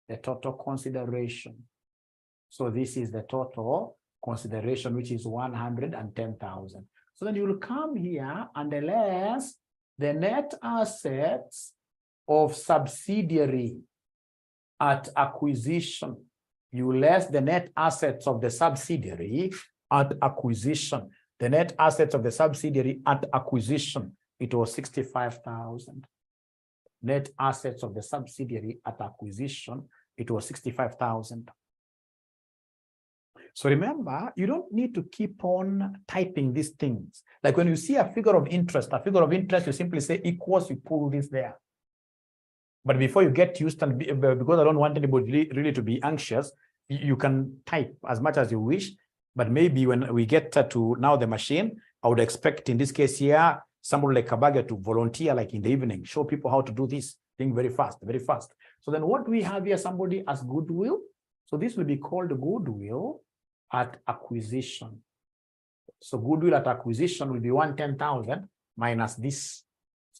The total consideration. So this is the total consideration, which is 110,000. So then you will come here and less the net assets of subsidiary at acquisition. You less the net assets of the subsidiary at acquisition. The net assets of the subsidiary at acquisition, it was 65,000. Net assets of the subsidiary at acquisition, it was 65,000. So remember, you don't need to keep on typing these things. Like when you see a figure of interest, you simply say equals, you pull this there. But before you get used, and because I don't want anybody really to be anxious, you can type as much as you wish. But maybe when we get to now the machine, I would expect in this case here, somebody like Kabaga to volunteer like in the evening, show people how to do this thing very fast, very fast. So then what we have here, somebody as goodwill. So this will be called goodwill at acquisition. So goodwill at acquisition will be 110,000 minus this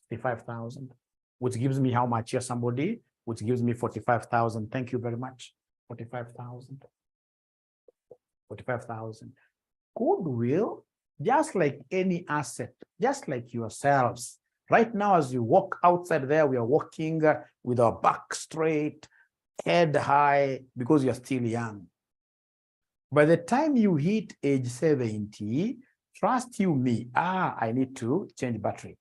65,000, which gives me how much here, somebody, which gives me 45,000. Thank you very much. 45,000. 45,000. Goodwill, just like any asset, just like yourselves. Right now, as you walk outside there, we are walking with our back straight, head high, because you're still young. By the time you hit age 70, trust you me, I need to change battery.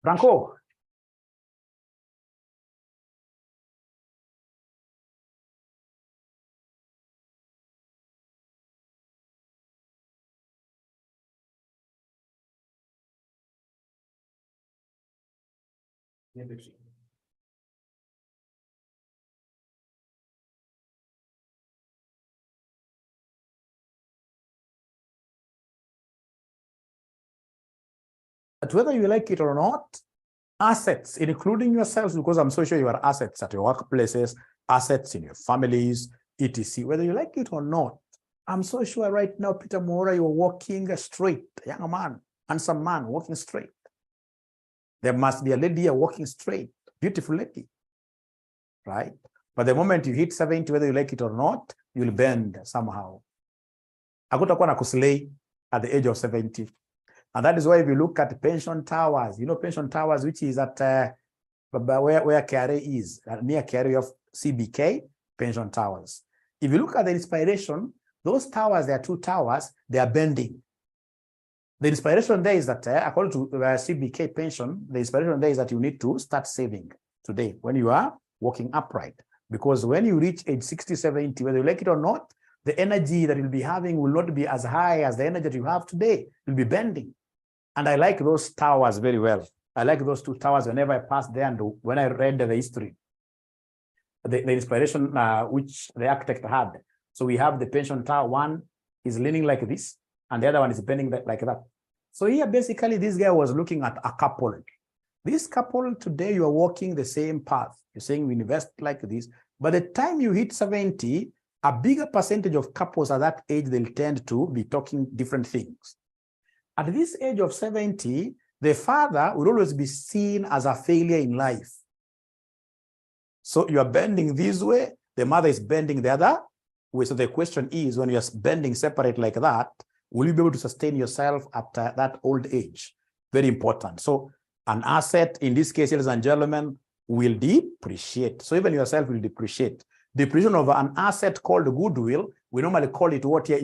Franco. But whether you like it or not, assets, including yourselves, because I'm so sure you are assets at your workplaces, assets in your families, etc. Whether you like it or not, I'm so sure right now, Peter Moura, you're walking straight, a young man, handsome man, walking straight. There must be a lady here walking straight, beautiful lady, right? But the moment you hit 70, whether you like it or not, you'll bend somehow. Hakutakuwa na kuslay at the age of 70. And that is why if you look at pension towers, you know pension towers, which is at where 𝐨𝐟𝐿 is, near 𝐨𝐿 of CBK, pension towers. If you look at the inspiration, those towers, there are two towers, they are bending. The inspiration there is that according to CBK pension, the inspiration there is that you need to start saving today when you are walking upright. Because when you reach age 60, 70, whether you like it or not, the energy that you'll be having will not be as high as the energy that you have today. You'll be bending. And I like those towers very well. I like those two towers whenever I pass there and when I read the history, the inspiration which the architect had. So we have the pension tower, one is leaning like this, and the other one is bending like that. So here, basically, this guy was looking at a couple. This couple today, you are walking the same path. You're saying we invest like this. By the time you hit 70, a bigger percentage of couples at that age, they'll tend to be talking different things. At this age of 70, the father will always be seen as a failure in life. So you are bending this way, the mother is bending the other way. So the question is, when you're bending separate like that, will you be able to sustain yourself at that old age? Very important. So an asset, in this case, ladies and gentlemen, will depreciate. So even yourself will depreciate. Depreciation of an asset called goodwill, we normally call it what here?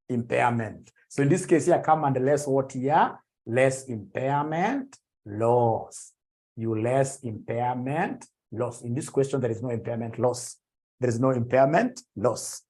Impairment. So in this case here, come and less what here? Less impairment loss. You less impairment loss. In this question, there is no impairment loss. There is no impairment loss.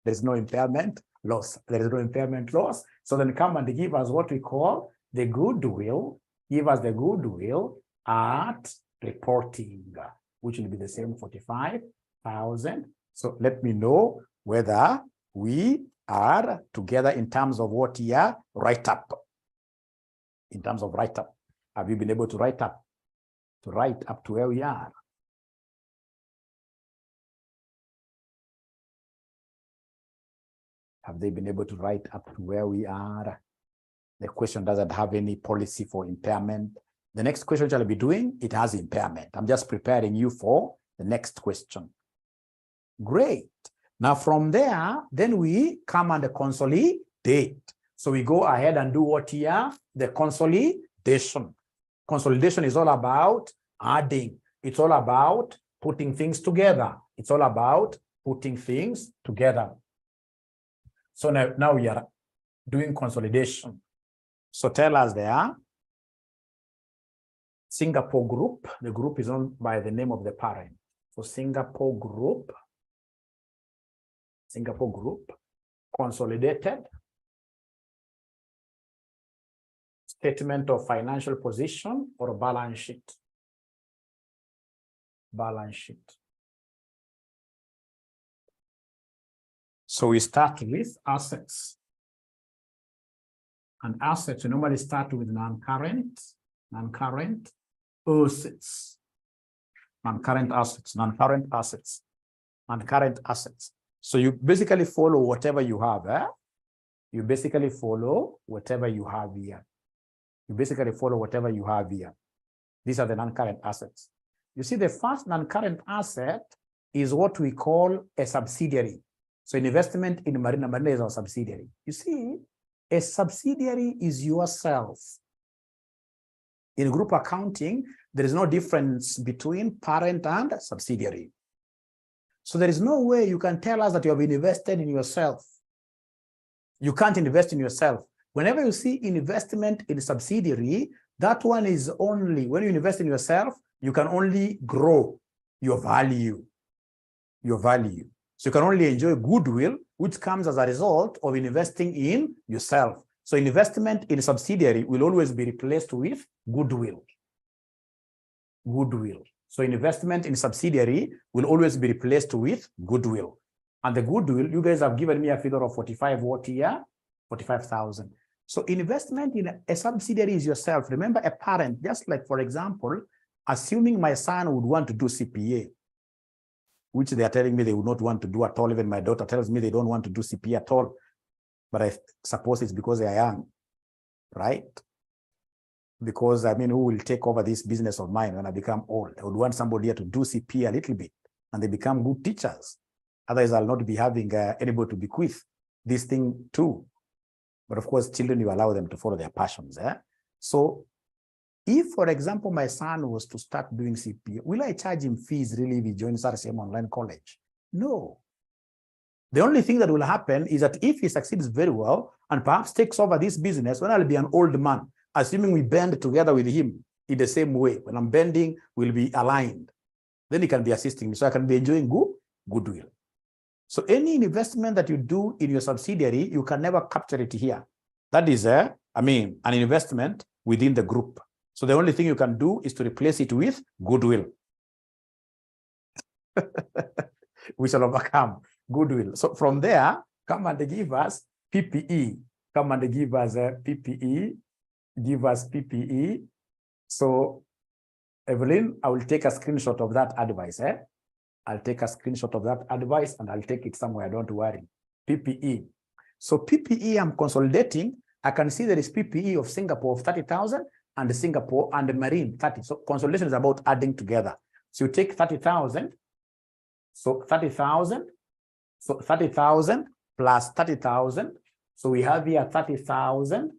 There is no impairment loss. There is no impairment loss. So then come and give us what we call the goodwill. Give us the goodwill at reporting. which will be the same 45,000. So let me know whether we are together in terms of what here write up. In terms of write up, have you been able to write up to where we are? Have they been able to write up to where we are? The question doesn't have any policy for impairment. The next question which I'll be doing, it has impairment. I'm just preparing you for the next question. Great. Now from there, then we come and consolidate. So we go ahead and do what here? The consolidation. Consolidation is all about adding. It's all about putting things together. It's all about putting things together. So now we are doing consolidation. So tell us there, Singapore Group, the group is owned by the name of the parent. So Singapore Group, consolidated statement of financial position or balance sheet. Balance sheet. So we start with assets. And assets, we normally start with non-current assets. Non-current assets. So you basically follow whatever you have. You basically follow whatever you have here. These are the non-current assets. You see, the first non-current asset is what we call a subsidiary. So an investment in Marina is our subsidiary. You see, a subsidiary is yourself. In group accounting, there is no difference between parent and subsidiary. So there is no way you can tell us that you have invested in yourself. You can't invest in yourself. Whenever you see investment in a subsidiary, that one is only, when you invest in yourself, you can only grow your value. So you can only enjoy goodwill, which comes as a result of investing in yourself. So investment in a subsidiary will always be replaced with goodwill. So investment in subsidiary will always be replaced with goodwill. And the goodwill, you guys have given me a figure of 45,000. So investment in a subsidiary is yourself. Remember, a parent, just like, for example, assuming my son would want to do CPA, which they are telling me they would not want to do at all. Even my daughter tells me they don't want to do CPA at all. But I suppose it's because they are young, right? Because, I mean, who will take over this business of mine when I become old? I would want somebody here to do CPA a little bit, and they become good teachers. Otherwise, I'll not be having anybody to bequeath this thing to. But of course, children, you allow them to follow their passions. So if, for example, my son was to start doing CPA, will I charge him fees really if he joins RCM Online College? No. The only thing that will happen is that if he succeeds very well and perhaps takes over this business, when I'll be an old man, assuming we bend together with him in the same way, when I'm bending, we'll be aligned. Then he can be assisting me, so I can be enjoying goodwill. So any investment that you do in your subsidiary, you can never capture it here. That is, an investment within the group. So the only thing you can do is to replace it with goodwill. We shall overcome goodwill. So from there, come and give us PPE. Come and give us PPE. Give us PPE. So, Evelyn, I will take a screenshot of that advice. I'll take a screenshot of that advice and I'll take it somewhere. Don't worry. PPE. So PPE, I'm consolidating. I can see there is PPE of Singapore of 30,000 and Singapore and the Marine 30. So consolidation is about adding together. So you take 30,000. So 30,000. So 30,000 plus 30,000. So we have here 30,000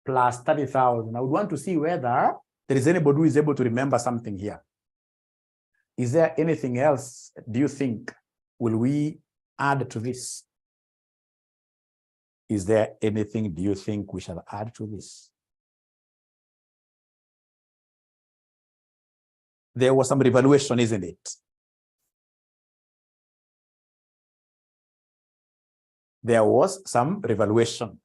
plus 30,000. I would want to see whether there is anybody who is able to remember something here. Is there anything else, do you think, will we add to this? Is there anything, do you think, we shall add to this? There was some revaluation, isn't it? There was some revaluation.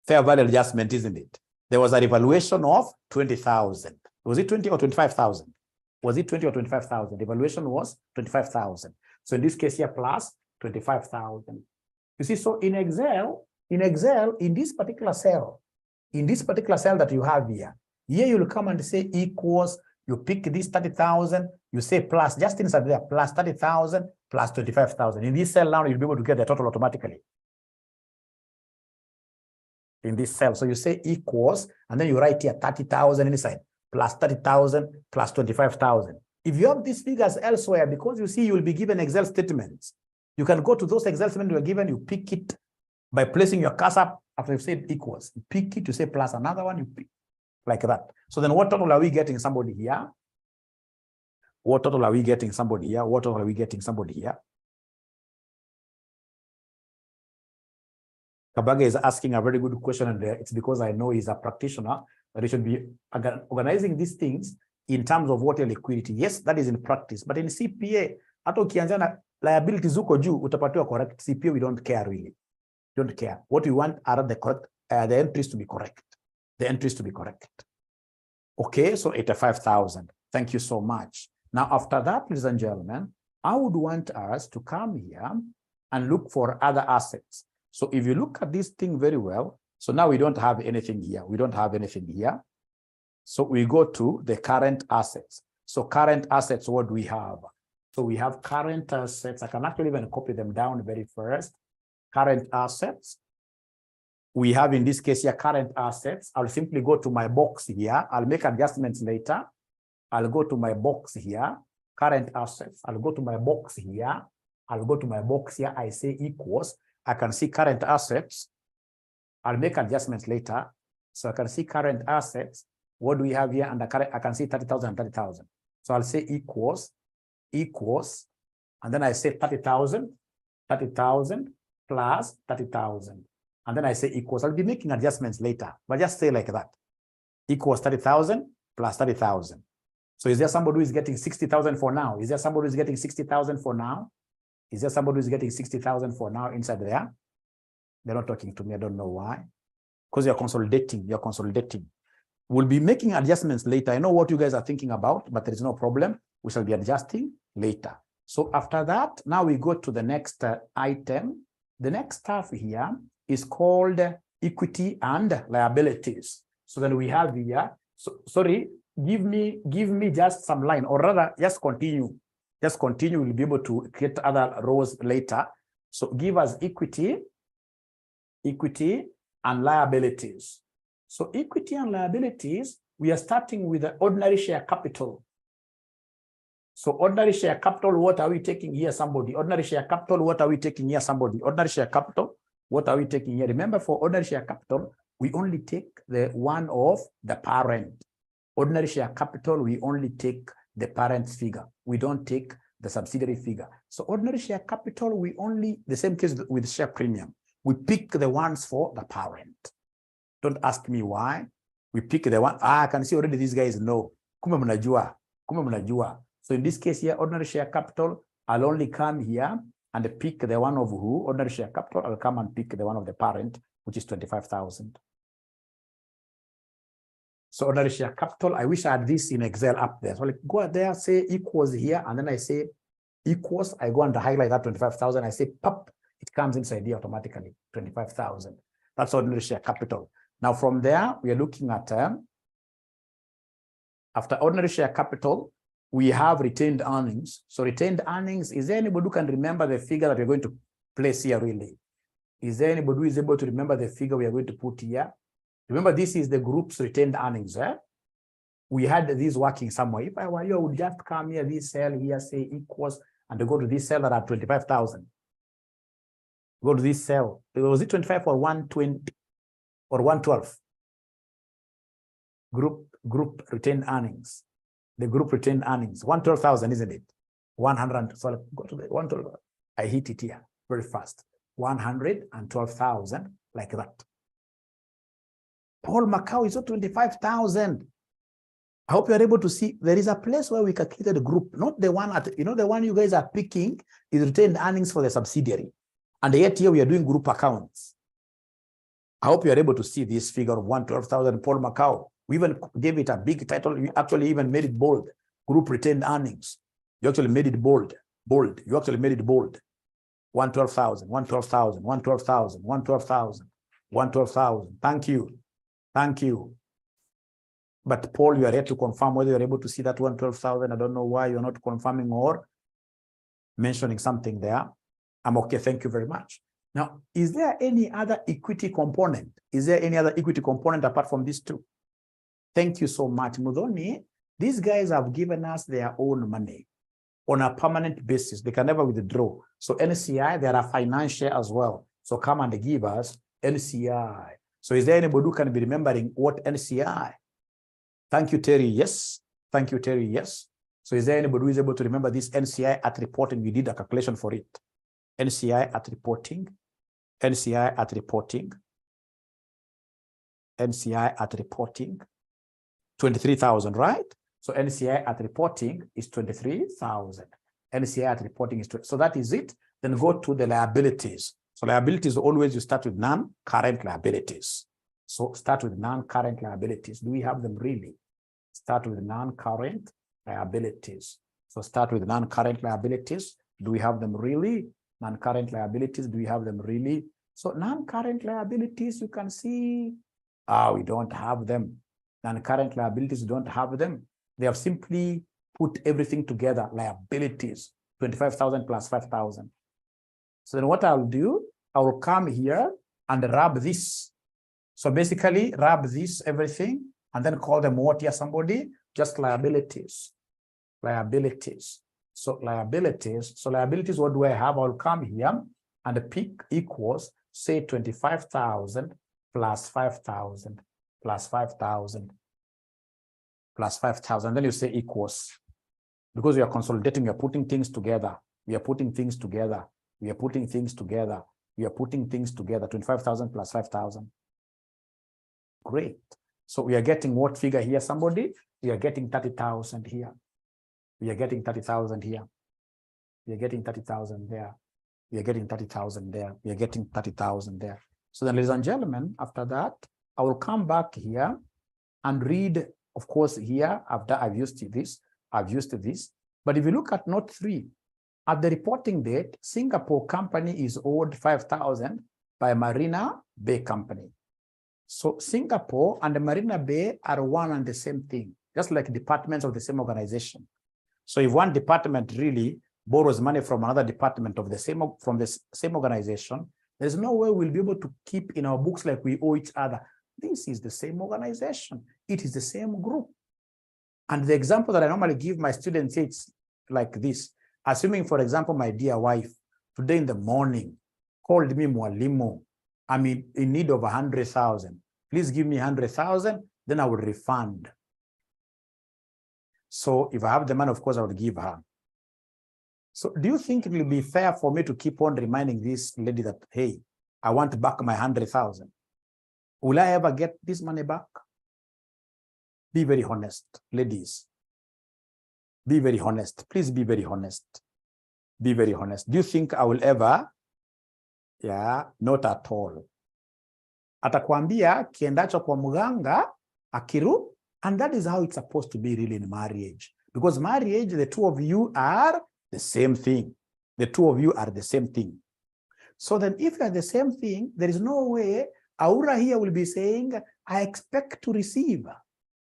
Fair value adjustment, isn't it? There was a revaluation of 20,000. Was it 20 or 25,000? Was it 20 or 25,000? The evaluation was 25,000. So in this case here, plus 25,000. You see, so in Excel, in this particular cell that you have here you'll come and say equals, you pick this 30,000, you say plus, just inside there, plus 30,000 plus 25,000. In this cell now, you'll be able to get the total automatically. In this cell, so you say equals, and then you write here 30,000 inside, plus 30,000 plus 25,000. If you have these figures elsewhere, because you see, you will be given Excel statements. You can go to those Excel statements you are given, you pick it by placing your cursor after you've said equals. You pick it, you say plus another one, you pick like that. So then what total are we getting somebody here? What total are we getting somebody here? What total are we getting somebody here? Kabaga is asking a very good question, and it's because I know he's a practitioner, that he should be organizing these things in terms of water liquidity. Yes, that is in practice, but in CPA, hata ukianza na liabilities zuko juu, utapatiwa correct. CPA, we don't care really. Don't care. What we want are the correct, the entries to be correct. The entries to be correct. Okay, so 85,000. Thank you so much. Now, after that, ladies and gentlemen, I would want us to come here and look for other assets. So if you look at this thing very well, so now we don't have anything here. We don't have anything here. So we go to the current assets. So current assets, what do we have? So we have current assets. I can actually even copy them down very first. Current assets. We have in this case here current assets. I'll simply go to my box here. I'll make adjustments later. I'll go to my box here, current assets. I'll go to my box here. I'll go to my box here. I say equals. I can see current assets. I'll make adjustments later. So I can see current assets. What do we have here? And the current, I can see 30,000 and 30,000. So I'll say equals, and then I say 30,000 plus 30,000. And then I say equals. I'll be making adjustments later, but just say like that. Equals 30,000 plus 30,000. So is there somebody who is getting 60,000 for now? Is there somebody who is getting 60,000 for now? Is there somebody who is getting 60,000 for now inside there? They're not talking to me. I don't know why. Because you're consolidating. You're consolidating. We'll be making adjustments later. I know what you guys are thinking about, but there is no problem. We shall be adjusting later. So after that, now we go to the next item. The next stuff here is called equity and liabilities. So then we have here, so sorry, give me just some line, or rather just continue. Just continue, we'll be able to create other rows later. So give us equity and liabilities. So equity and liabilities, we are starting with the ordinary share capital. So ordinary share capital, what are we taking here, somebody? Ordinary share capital, what are we taking here, somebody? Ordinary share capital, what are we taking here? Remember, for ordinary share capital, we only take the one of the parent. Ordinary share capital, we only take the parent's figure. We don't take the subsidiary figure. So ordinary share capital, we only, the same case with share premium. We pick the ones for the parent. Don't ask me why. We pick the one. I can see already these guys know. Kume mnajua. So in this case here, ordinary share capital, I'll only come here and pick the one of who? Ordinary share capital, I'll come and pick the one of the parent, which is 25,000. So ordinary share capital, I wish I had this in Excel up there. So like go there, say equals here, and then I say equals, I go and highlight that 25,000, I say pop, it comes inside here automatically, 25,000. That's ordinary share capital. Now from there, we are looking at, after ordinary share capital, we have retained earnings. So retained earnings, is there anybody who can remember the figure that we're going to place here really? Is there anybody who is able to remember the figure we are going to put here? Remember, this is the group's retained earnings. We had this working somewhere. If I were you, I would just come here, this cell here, say equals, and go to this cell that are 25,000. Go to this cell. Was it 25 or 120 or 112? Group retained earnings. The group retained earnings. 112,000, isn't it? 100. So go to the 112. I hit it here very fast. 112,000, like that. Paul Macau is at 25,000. I hope you're able to see there is a place where we calculated the group, not the one at, the one you guys are picking is retained earnings for the subsidiary. And yet here we are doing group accounts. I hope you're able to see this figure of 112,000 Paul Macau. We even gave it a big title. You actually even made it bold. Group retained earnings. You actually made it bold. Bold. You actually made it bold. 112,000, 112,000, 112,000, 112,000, 112,000. Thank you. Thank you. But Paul, you are here to confirm whether you're able to see that 112,000. I don't know why you're not confirming or mentioning something there. I'm okay. Thank you very much. Now, is there any other equity component? Is there any other equity component apart from these two? Thank you so much, Mudhoni. These guys have given us their own money on a permanent basis. They can never withdraw. So NCI, they are financial as well. So come and give us NCI. So is there anybody who can be remembering what NCI? Thank you, Terry. Yes. Thank you, Terry. Yes. So is there anybody who is able to remember this NCI at reporting? We did a calculation for it. NCI at reporting. NCI at reporting. NCI at reporting. 23,000, right? So NCI at reporting is 23,000. NCI at reporting is 20. So that is it. Then go to the liabilities. So liabilities, always you start with non-current liabilities. So start with non-current liabilities. Do we have them really? Start with non-current liabilities. So start with non-current liabilities. Do we have them really? Non-current liabilities, do we have them really? So non-current liabilities, you can see, we don't have them. Non-current liabilities, we don't have them. They have simply put everything together, liabilities, 25,000 plus 5,000. So then what I'll do, I will come here and rub this. So basically rub this, everything, and then call them what here, somebody? Just liabilities. Liabilities. So liabilities. So liabilities, what do I have? I'll come here and pick equals, say 25,000 plus 5,000 plus 5,000 plus 5,000. Then you say equals. Because we are consolidating, we are putting things together. We are putting things together. We are putting things together. We are putting things together. 25,000 plus 5,000. Great. So we are getting what figure here, somebody? We are getting 30,000 here. We are getting 30,000 here. We are getting 30,000 there. We are getting 30,000 there. We are getting 30,000 there. So then, ladies and gentlemen, after that, I will come back here and read, of course, here, I've used this, I've used this. But if you look at note 3, at the reporting date, Singapore company is owed 5,000 by Marina Bay Company. So Singapore and the Marina Bay are one and the same thing, just like departments of the same organization. So if one department really borrows money from another department of the same organization, there's no way we'll be able to keep in our books like we owe each other. This is the same organization. It is the same group. And the example that I normally give my students, it's like this. Assuming, for example, my dear wife, today in the morning, called me Mwalimu, I'm in need of 100,000. Please give me 100,000, then I will refund. So if I have the money, of course, I would give her. So do you think it will be fair for me to keep on reminding this lady that, hey, I want back my 100,000? Will I ever get this money back? Be very honest, ladies. Be very honest. Please be very honest. Be very honest. Do you think I will ever? Yeah, not at all. Atakwambia kiendacho kwa mganga akiru, and that is how it's supposed to be really in marriage. Because marriage, the two of you are the same thing. The two of you are the same thing. So then if you are the same thing, there is no way Aura here will be saying, I expect to receive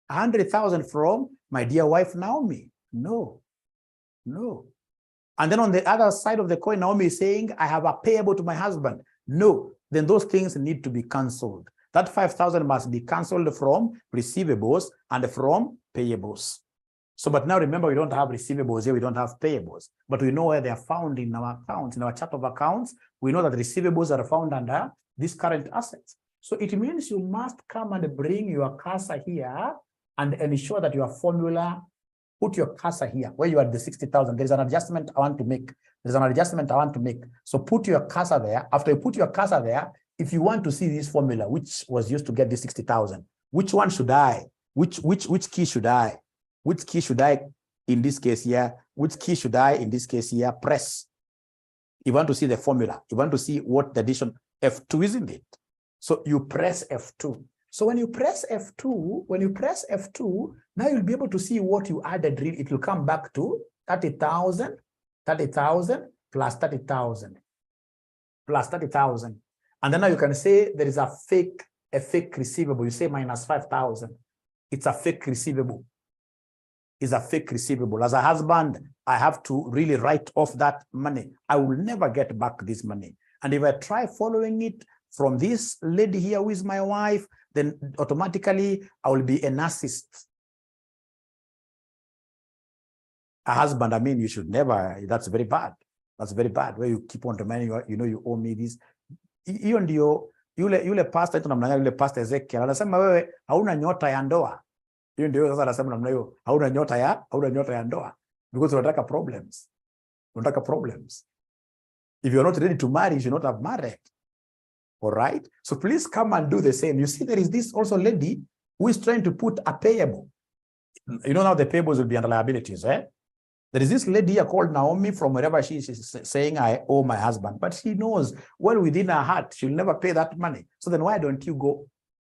100,000 from my dear wife Naomi. No, no. And then on the other side of the coin, Naomi is saying, I have a payable to my husband. No, then those things need to be cancelled. That 5,000 must be cancelled from receivables and from payables. So, but now remember, we don't have receivables here, we don't have payables, but we know where they are found in our accounts, in our chart of accounts. We know that receivables are found under these current assets. So it means you must come and bring your CASA here and ensure that your formula, put your CASA here, where you are at the 60,000. There is an adjustment I want to make. There's an adjustment I want to make. So put your CASA there. After you put your CASA there, if you want to see this formula, which was used to get this 60,000, which one should I? Which key should I? Which key should I, in this case here, which key should I, in this case here, press? You want to see the formula. You want to see what the addition, F2, isn't it? So you press F2. So when you press F2, now you'll be able to see what you added. It will come back to 30,000 plus 30,000 plus 30,000. And then now you can say there is a fake receivable. You say minus 5,000. It's a fake receivable. It's a fake receivable. As a husband, I have to really write off that money. I will never get back this money. And if I try following it from this lady here who is my wife, then automatically I will be a narcissist. A husband, I mean, you should never, that's very bad. That's very bad. Where you keep on demanding, you know, you owe me this. Hiyo ndio yule pastor tunamnanga yule pastor Ezekiel anasema wewe hauna nyota ya ndoa. Hiyo ndio sasa anasema namna hiyo, hauna nyota ya ndoa, because unataka problems. Unataka problems. If you're not ready to marry, you should not have married. All right? So please come and do the same. You see, there is this also lady who is trying to put a payable. You know, now the payables will be under liabilities, eh? There is this lady here called Naomi from wherever she is saying, I owe my husband. But she knows well within her heart, she'll never pay that money. So then why don't you go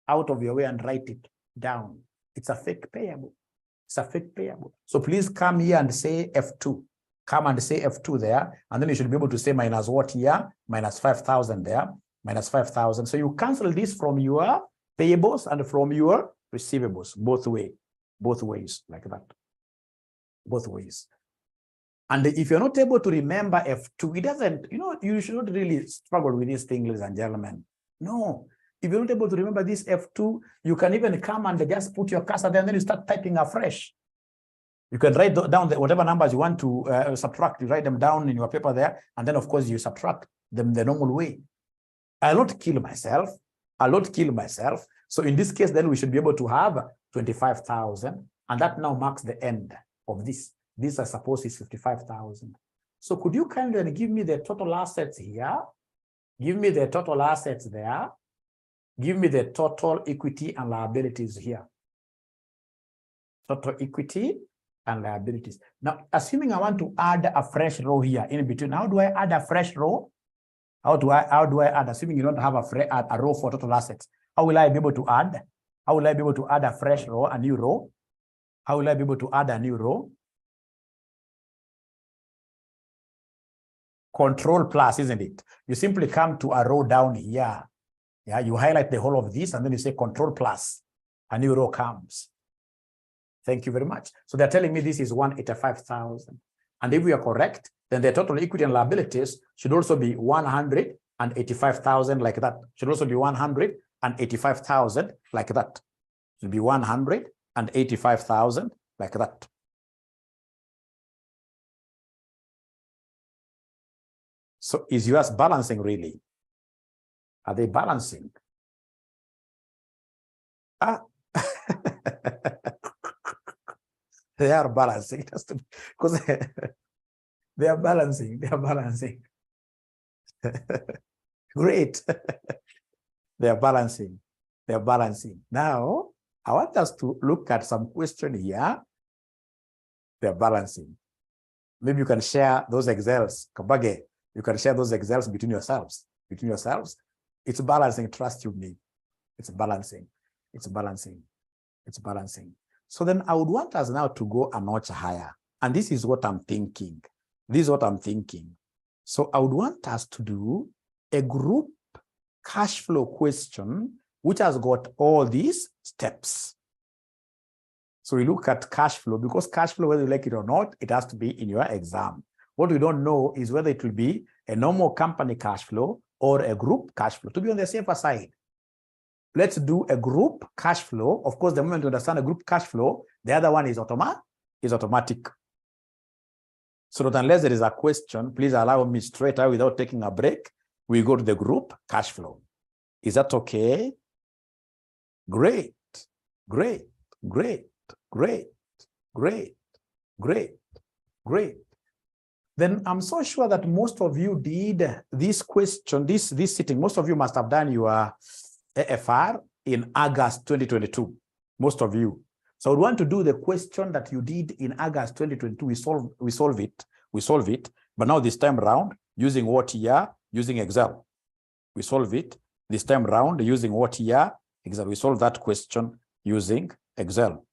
out of your way and write it down? It's a fake payable. It's a fake payable. So please come here and say F2. Come and say F2 there. And then you should be able to say minus what here? Minus 5,000 there. Minus 5,000. So you cancel this from your payables and from your receivables, both ways, like that. Both ways. And if you're not able to remember F2, it doesn't, you know, you should not really struggle with this thing, ladies and gentlemen. No. If you're not able to remember this F2, you can even come and just put your cursor there and then you start typing afresh. You can write down whatever numbers you want to subtract. You write them down in your paper there. And then, of course, you subtract them the normal way. I'll not kill myself. I'll not kill myself. So in this case, then we should be able to have 25,000. And that now marks the end of this. This, I suppose, is 55,000. So could you kindly give me the total assets here? Give me the total assets there. Give me the total equity and liabilities here. Total equity and liabilities. Now, assuming I want to add a fresh row here in between, how do I add a fresh row? How do I add, assuming you don't have a row for total assets? How will I be able to add? How will I be able to add a fresh row, a new row? How will I be able to add a new row? Control plus, isn't it? You simply come to a row down here. Yeah, you highlight the whole of this and then you say control plus. A new row comes. Thank you very much. So they're telling me this is 185,000. And if we are correct, then the total equity and liabilities should also be 185,000 like that. Should also be 185,000 like that. Should be 185,000 like that. So is yours balancing really? Are they balancing? Ah. They are balancing. Because they are balancing. They are balancing. Great. They are balancing. They are balancing. Now, I want us to look at some question here. They are balancing. Maybe you can share those Excels. Kabage, you can share those Excels between yourselves. Between yourselves. It's balancing. Trust you me. It's balancing. It's balancing. It's balancing. So then I would want us now to go a notch higher. And this is what I'm thinking. This is what I'm thinking. So I would want us to do a group cash flow question, which has got all these steps. So we look at cash flow, because cash flow, whether you like it or not, it has to be in your exam. What we don't know is whether it will be a normal company cash flow or a group cash flow. To be on the safer side, let's do a group cash flow. Of course, the moment you understand a group cash flow, the other one is automatic. So that unless there is a question, please allow me straight away without taking a break, we go to the group cash flow. Is that okay? Great, great, great, great, great, great, great. Then I'm so sure that most of you did this question, this sitting. Most of you must have done your AFR in August 2022. Most of you. So I would want to do the question that you did in August 2022. We solve it. But now this time around, using what here? Using Excel. We solve it. this time round using what year? Excel. We solved that question using Excel.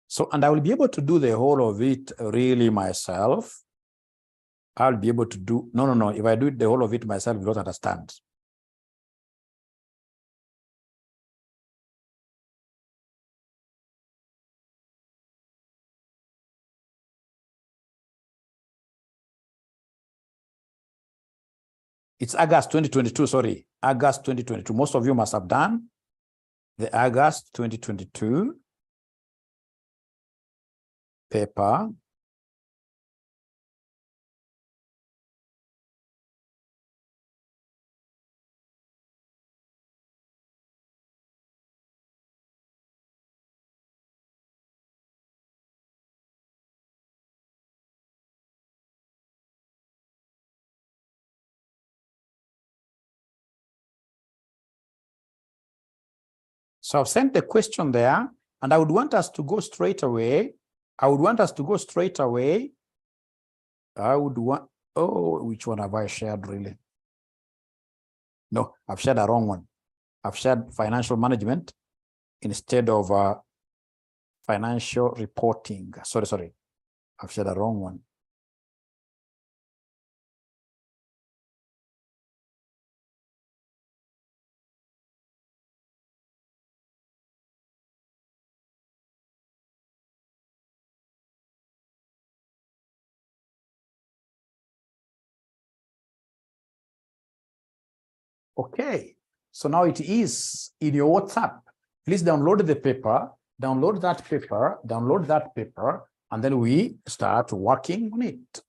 So, and I will be able to do the whole of it really myself. I'll be able to do, no. If I do the whole of it myself, you don't understand. It's August 2022, sorry, August 2022. Most of you must have done the August 2022 paper. So I've sent the question there, and I would want us to go straight away. I would want, oh, which one have I shared really? No, I've shared the wrong one. I've shared financial management instead of financial reporting. Sorry. I've shared the wrong one. Okay, so now it is in your WhatsApp. Please download the paper, download that paper, and then we start working on it.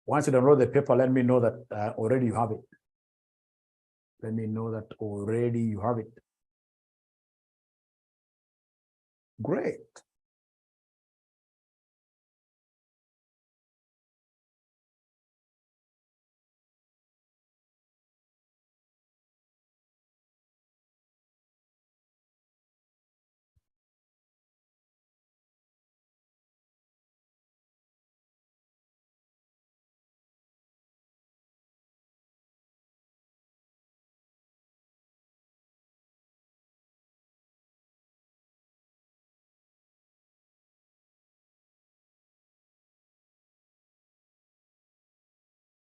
Once you download the paper, let me know that already you have it. Let me know that already you have it. Great.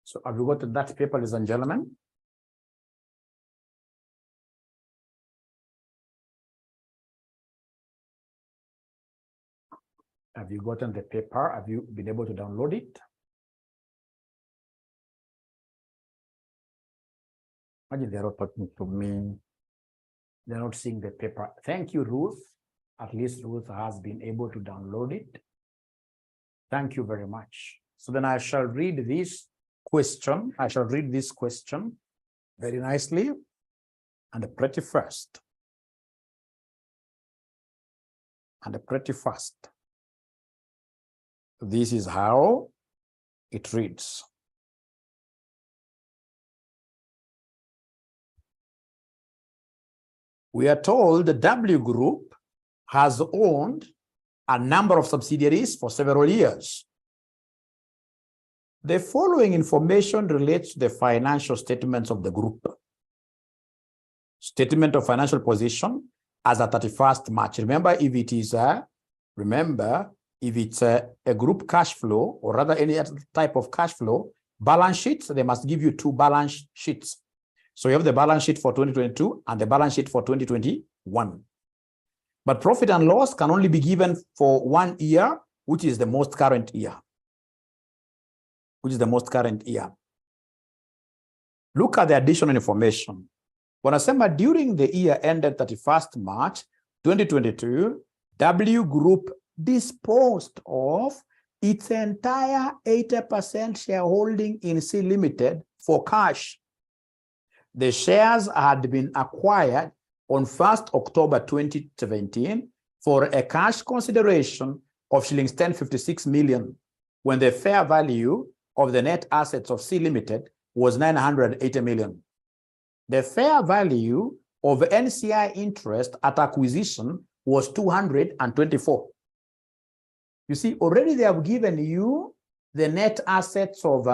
So have you got that paper, ladies and gentlemen? Have you gotten the paper? Have you been able to download it? Imagine they're not talking to me. They're not seeing the paper. Thank you, Ruth. At least Ruth has been able to download it. Thank you very much. So then I shall read this question. I shall read this question very nicely and pretty fast. This is how it reads. We are told the W Group has owned a number of subsidiaries for several years. The following information relates to the financial statements of the group. Statement of financial position as at 31st March. Remember, if it is if it's a group cash flow, or rather any other type of cash flow, balance sheets, they must give you two balance sheets. So you have the balance sheet for 2022 and the balance sheet for 2021. But profit and loss can only be given for 1 year, which is the most current year. Look at the additional information. Wanasema during the year ended 31st March 2022, W Group disposed of its entire 80% shareholding in C Limited for cash. The shares had been acquired on 1st October 2017 for a cash consideration of shillings 1056 million, when the fair value of the net assets of C Limited was 980 million. The fair value of NCI interest at acquisition was 224. You see, already they have given you the net assets of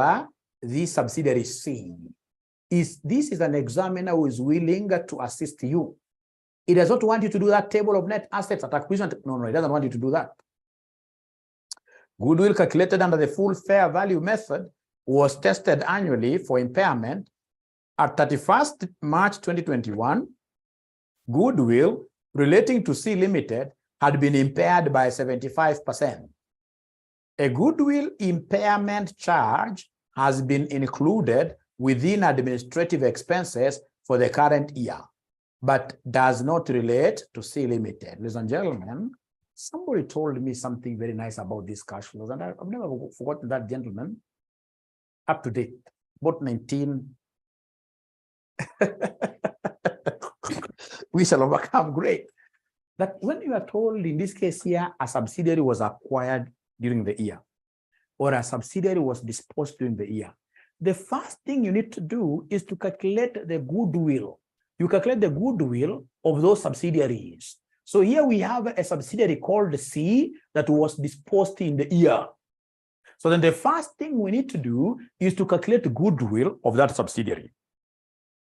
the subsidiary C. This is an examiner who is willing to assist you. He does not want you to do that table of net assets at acquisition. No, he doesn't want you to do that. Goodwill calculated under the full fair value method was tested annually for impairment. At 31st March 2021, goodwill relating to C Limited had been impaired by 75%. A goodwill impairment charge has been included within administrative expenses for the current year, but does not relate to C Limited. Ladies and gentlemen, somebody told me something very nice about these cash flows, and I've never forgotten that gentleman. Up to date, about 19. We shall overcome. Great. That when you are told, in this case here, a subsidiary was acquired during the year, or a subsidiary was disposed during the year, the first thing you need to do is to calculate the goodwill. You calculate the goodwill of those subsidiaries. So here we have a subsidiary called C that was disposed in the year. So then the first thing we need to do is to calculate the goodwill of that subsidiary.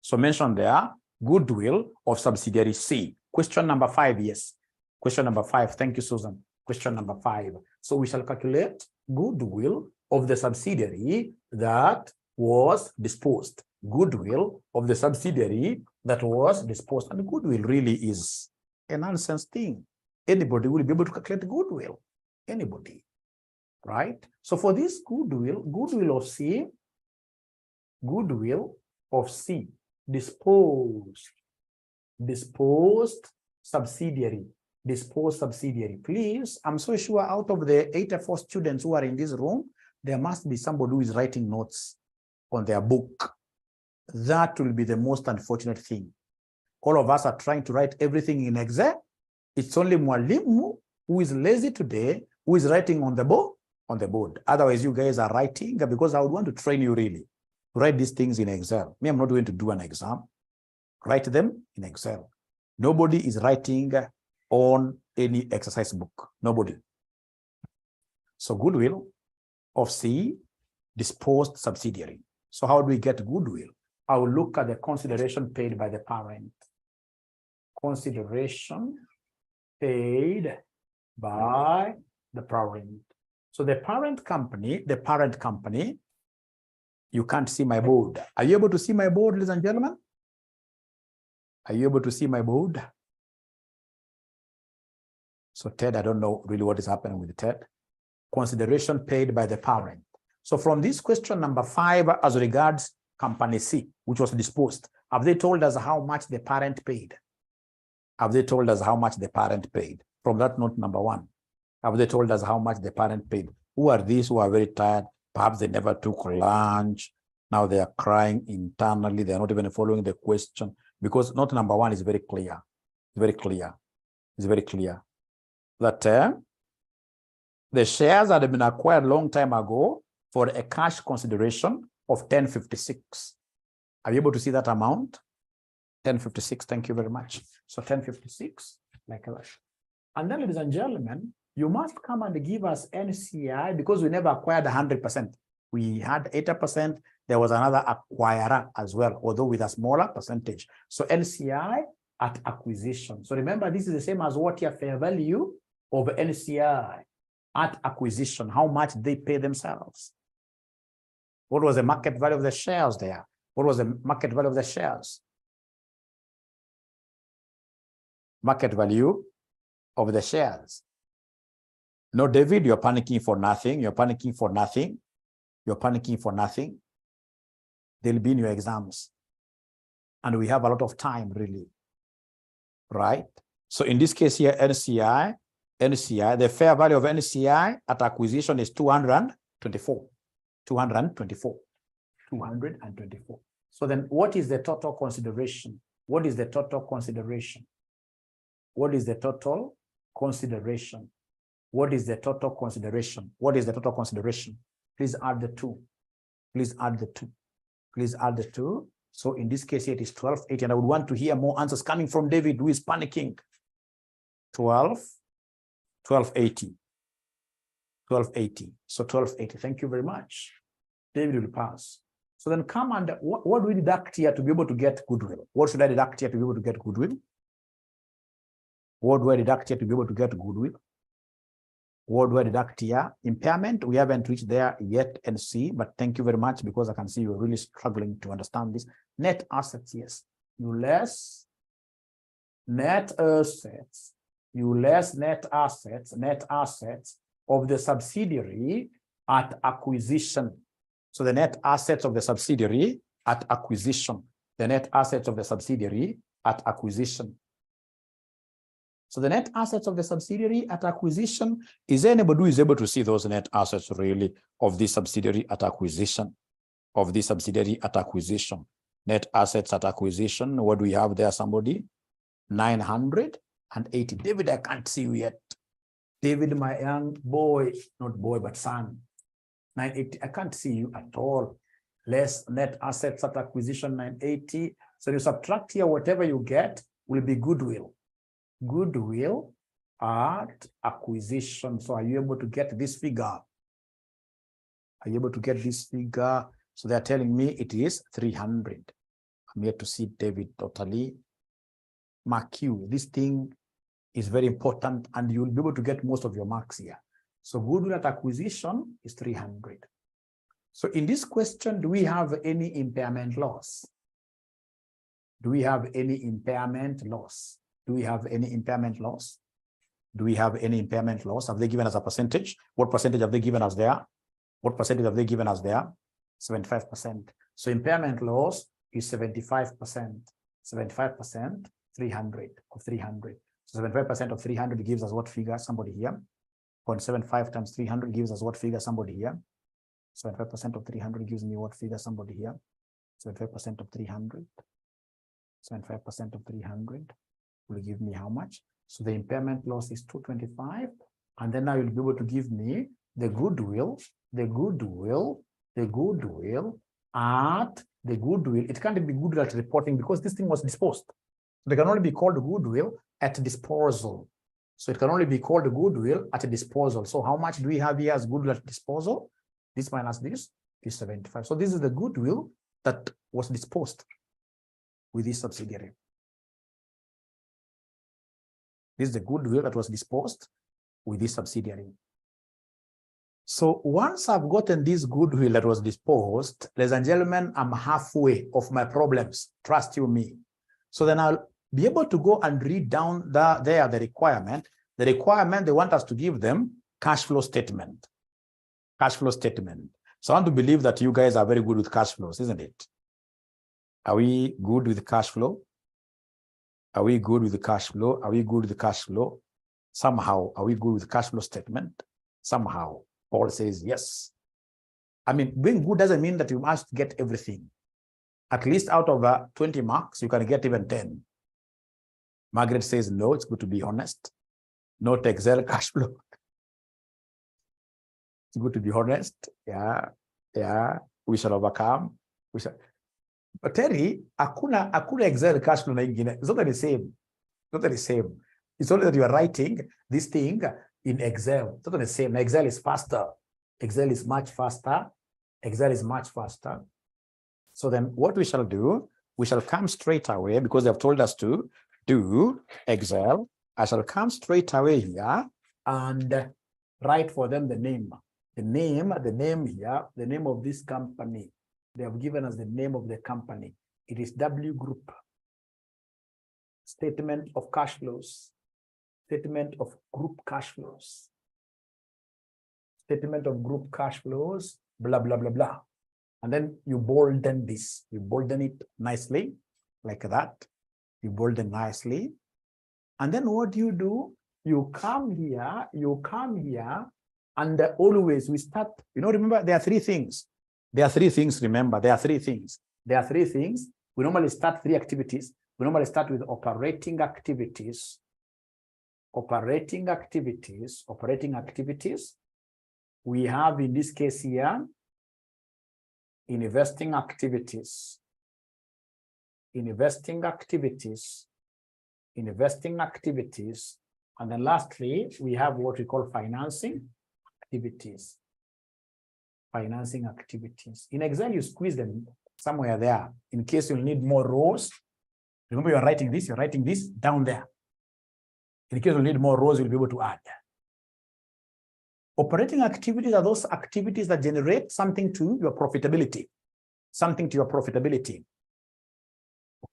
So mention there, goodwill of subsidiary C. Question number 5, yes. Question number 5, thank you, Susan. Question number 5. So we shall calculate goodwill of the subsidiary that was disposed. Goodwill of the subsidiary that was disposed. And goodwill really is a nonsense thing. Anybody will be able to calculate goodwill. Anybody. Right? So for this goodwill of C, disposed subsidiary. Please, I'm so sure out of the 84 students who are in this room, there must be somebody who is writing notes on their book. That will be the most unfortunate thing. All of us are trying to write everything in Excel. It's only Mwalimu who is lazy today, who is writing on the board. Otherwise, you guys are writing, because I would want to train you really to write these things in Excel. Me, I'm not going to do an exam. Write them in Excel. Nobody is writing on any exercise book. Nobody. So goodwill of C, disposed subsidiary. So how do we get goodwill? I will look at the consideration paid by the parent. Consideration paid by the parent. So the parent company, you can't see my board. Are you able to see my board, ladies and gentlemen? Are you able to see my board? So Ted, I don't know really what is happening with Ted. Consideration paid by the parent. So from this question number 5, as regards company C, which was disposed, have they told us how much the parent paid? Have they told us how much the parent paid? From that note number 1, have they told us how much the parent paid? Who are these who are very tired? Perhaps they never took lunch. Now they are crying internally. They are not even following the question, because note number 1 is very clear. It's very clear that the shares had been acquired a long time ago for a cash consideration of 1056. Are you able to see that amount? 1056, thank you very much. So 1056, like that. And then, ladies and gentlemen, you must come and give us NCI, because we never acquired 100%. We had 80%. There was another acquirer as well, although with a smaller percentage. So NCI at acquisition. So remember, this is the same as what your fair value of NCI at acquisition. How much they pay themselves? What was the market value of the shares there? What was the market value of the shares? Market value of the shares. No, David, you're panicking for nothing. You're panicking for nothing. You're panicking for nothing. They'll be in your exams. And we have a lot of time, really. Right? So in this case here, NCI, the fair value of NCI at acquisition is 224. 224. So then what is the total consideration? What is the total consideration? What is the total consideration? What is the total consideration? What is the total consideration? Please add the 2. Please add the 2. Please add the 2. So in this case, it is 1280. And I would want to hear more answers coming from David, who is panicking. 1280. 1280. So 1280. Thank you very much. David will pass. So then come and what do we deduct here to be able to get goodwill? What should I deduct here to be able to get goodwill? What do I deduct here to be able to get goodwill? What do I deduct here? Impairment, we haven't reached there yet and see, but thank you very much because I can see you're really struggling to understand this. Net assets, yes. You less net assets, net assets of the subsidiary at acquisition. So the net assets of the subsidiary at acquisition, the net assets of the subsidiary at acquisition. So the net assets of the subsidiary at acquisition, is there anybody who is able to see those net assets really of this subsidiary at acquisition? Of this subsidiary at acquisition. Net assets at acquisition, what do we have there, somebody? 980. David, I can't see you yet. David, my young boy, not boy, but son. 980, I can't see you at all. Less net assets at acquisition, 980. So you subtract here, whatever you get will be goodwill. Goodwill at acquisition. So are you able to get this figure? Are you able to get this figure? So they're telling me it is 300. I'm here to see David totally. Mark you. This thing is very important and you'll be able to get most of your marks here. So goodwill at acquisition is 300. So in this question, do we have any impairment loss? Do we have any impairment loss? Do we have any impairment loss? Do we have any impairment loss? Have they given us a percentage? What percentage have they given us there? What percentage have they given us there? 75%. So impairment loss is 75%. 75%, 300 of 300. So 75% of 300 gives us what figure? Somebody here. 0.75 times 300 gives us what figure? Somebody here. 75% of 300 gives me what figure? Somebody here. 75% of 300. 75% of 300 will give me how much? So the impairment loss is 225. And then now you'll be able to give me the goodwill. It can't be goodwill at reporting because this thing was disposed. They can only be called goodwill at disposal. So it can only be called goodwill at a disposal. So how much do we have here as goodwill at disposal? This minus this is 75. So this is the goodwill that was disposed with this subsidiary. This is the goodwill that was disposed with this subsidiary. So once I've gotten this goodwill that was disposed, ladies and gentlemen, I'm halfway of my problems. Trust you me. So then I'll be able to go and read down the requirement. The requirement, they want us to give them cash flow statement. Cash flow statement. So I want to believe that you guys are very good with cash flows, isn't it? Are we good with cash flow? Are we good with the cash flow? Are we good with the cash flow? Somehow, are we good with the cash flow statement? Somehow, Paul says yes. I mean, being good doesn't mean that you must get everything. At least out of 20 marks, you can get even 10. Margaret says, no, it's good to be honest. Not Excel cash flow. It's good to be honest. Yeah, we shall overcome. We shall. But Terry, hakuna Excel cash flow na ingine. It's not the same. Not the same. It's only that you are writing this thing in Excel. It's not the same. Excel is faster. Excel is much faster. Excel is much faster. So then what we shall do, we shall come straight away because they have told us to do Excel. I shall come straight away here and write for them the name. The name here, the name of this company. They have given us the name of the company. It is W Group. Statement of cash flows. Statement of group cash flows. Statement of group cash flows, blah, blah, blah, blah. And then you bolden this. You bolden it nicely, like that. You bolden nicely. And then what do? You come here, and always we start, remember, there are three things. There are three things, remember, there are three things. There are three things. We normally start three activities. We normally start with operating activities. Operating activities. We have, in this case here, investing activities. investing activities, and then lastly, we have what we call financing activities. In Excel, you squeeze them somewhere there in case you need more rows. Remember, you're writing this down there. In case you need more rows, you'll be able to add. Operating activities are those activities that generate something to your profitability.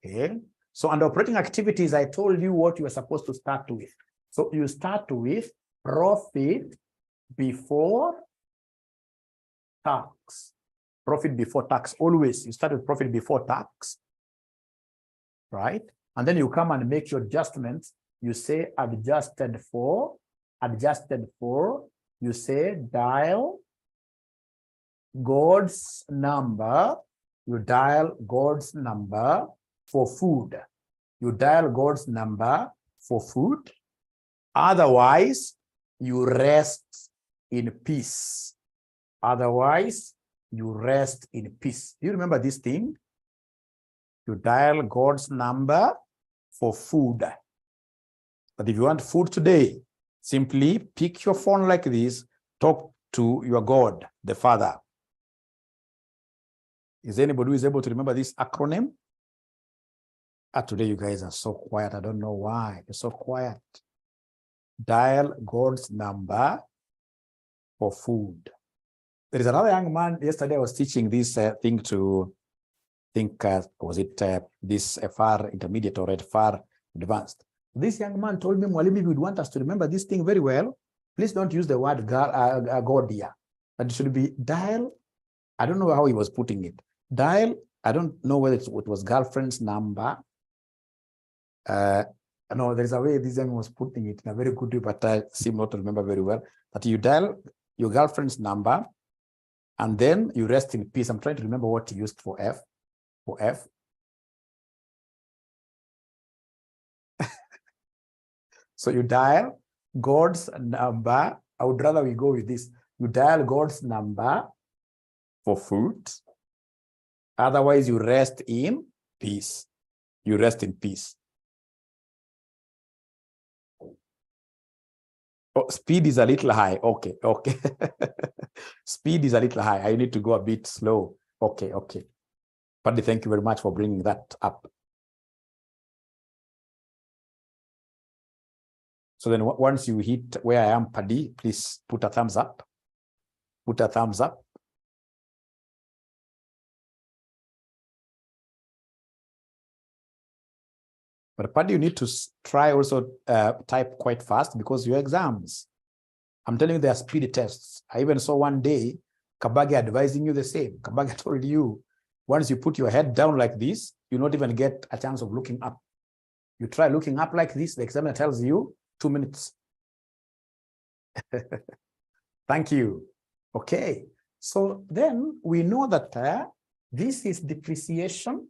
Okay. So under operating activities, I told you what you are supposed to start with. So you start with profit before tax. Always you start with profit before tax, right? And then you come and make your adjustments. You say adjusted for, you say dial God's number. You dial God's number for food. Otherwise, you rest in peace. Do you remember this thing? You dial God's number for food. But if you want food today, simply pick your phone like this, talk to your God, the Father. Is there anybody who is able to remember this acronym? Today you guys are so quiet. I don't know why. You're so quiet. Dial God's number for food. There is another young man, yesterday I was teaching this thing to, was it this AFR intermediate or AFR advanced? This young man told me, Mwalimu, if you would want us to remember this thing very well, please don't use the word God here. But it should be dial. I don't know how he was putting it. Dial, I don't know whether it was girlfriend's number. No, there's a way this young was putting it in a very good way, but I seem not to remember very well. That you dial your girlfriend's number, and then you rest in peace. I'm trying to remember what he used for F. So you dial God's number. I would rather we go with this. You dial God's number for food. Otherwise, you rest in peace. Oh, speed is a little high. Okay. Speed is a little high. I need to go a bit slow. Okay. Paddy, thank you very much for bringing that up. So then once you hit where I am, Paddy, please put a thumbs up. But Paddy, you need to try also type quite fast because your exams, I'm telling you, they are speed tests. I even saw one day, Kabagi advising you the same. Kabagi told you, once you put your head down like this, you not even get a chance of looking up. You try looking up like this, the examiner tells you 2 minutes. Thank you. Okay. So then we know that this is depreciation.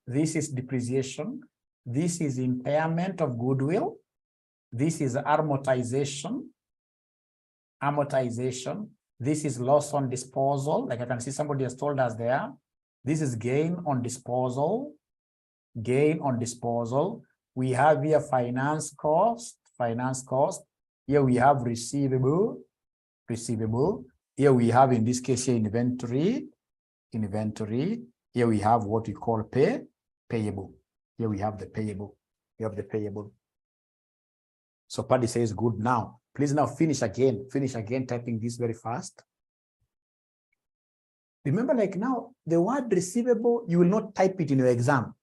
This is impairment of goodwill. This is amortization. This is loss on disposal. Like I can see somebody has told us there. This is gain on disposal. We have here finance cost. Here we have receivable. Here we have, in this case here, inventory. Here we have what we call payable. Here we have the payable. So Paddy says good now. Please now finish again, typing this very fast. Remember, like now, the word receivable, you will not type it in your exam.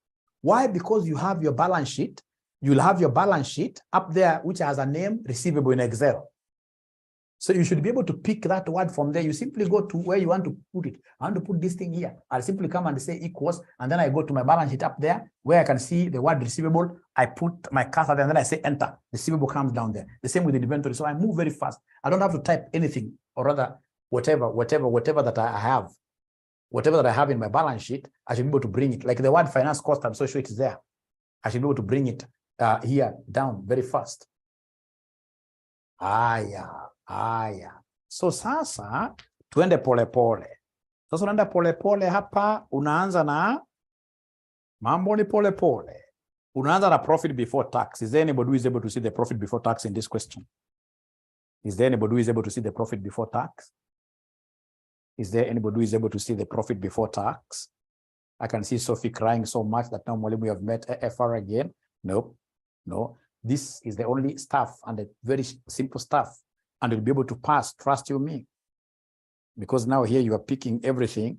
Why? Because you have your balance sheet. You'll have your balance sheet up there, which has a name receivable in Excel. So you should be able to pick that word from there. You simply go to where you want to put it. I want to put this thing here. I'll simply come and say equals, and then I go to my balance sheet up there where I can see the word receivable. I put my cursor there, and then I say enter. Receivable comes down there. The same with the inventory. So I move very fast. I don't have to type anything, or rather, whatever that I have. Whatever that I have in my balance sheet, I should be able to bring it. Like the word finance cost, I'm so sure it's there. I should be able to bring it here down very fast. Aya. So sasa tuende pole pole. Sasa unaenda polepole hapa, unaanza na mambo ni polepole. Unaanza na profit before tax. Is there anybody who is able to see the profit before tax in this question? Is there anybody who is able to see the profit before tax? Is there anybody who is able to see the profit before tax? I can see Sophie crying so much that now we have met AFR again. Nope, no. This is the only stuff and the very simple stuff, and you'll be able to pass, trust you me. Because now here you are picking everything.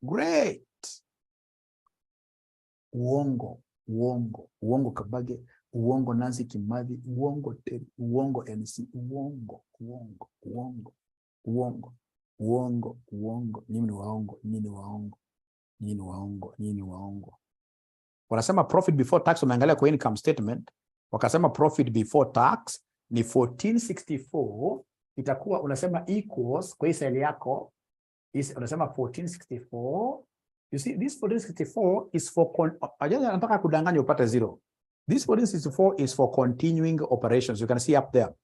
Great. Uongo, uongo, uongo Kabage, uongo Nancy Kimathi, uongo Terry, uongo NC, uongo, uongo, uongo, uongo, uongo, uongo, nyinyi waongo, nyinyi waongo, nyinyi waongo, nyinyi waongo. Wanasema profit before tax, umeangalia kwa income statement, wakasema profit before tax ni 1464, itakuwa unasema equals kwa hii cell yako, unasema 1464. You see, this 1464 is for, nataka kudanganya upate zero. This 1464 is for continuing operations. You can see up there.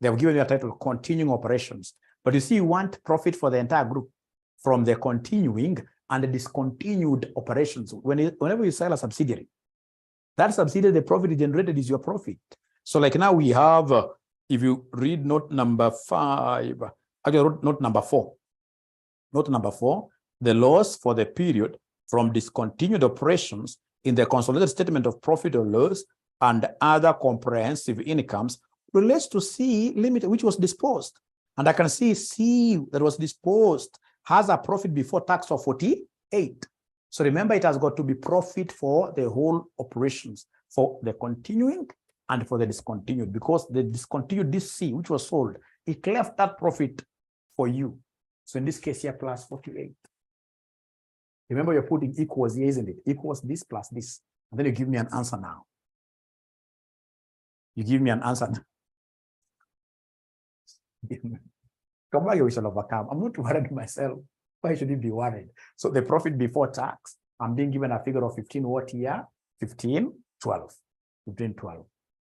They have given you a title, continuing operations. But you see, you want profit for the entire group from the continuing and the discontinued operations. Whenever you sell a subsidiary, that subsidiary, the profit generated is your profit. So like now we have, if you read note number 5, actually note number 4. Note number 4, the loss for the period from discontinued operations in the consolidated statement of profit or loss and other comprehensive incomes relates to C Limited, which was disposed. And I can see C that was disposed has a profit before tax of 48. So remember, it has got to be profit for the whole operations, for the continuing and for the discontinued, because the discontinued, this C, which was sold, it left that profit for you. So in this case here, plus 48. Remember, you're putting equals here, isn't it? Equals this plus this. And then you give me an answer now. You give me an answer now. Come on, we shall overcome. I'm not worried myself. Why should you be worried? So the profit before tax, I'm being given a figure of 15 what here? 15, 12. 15, 12.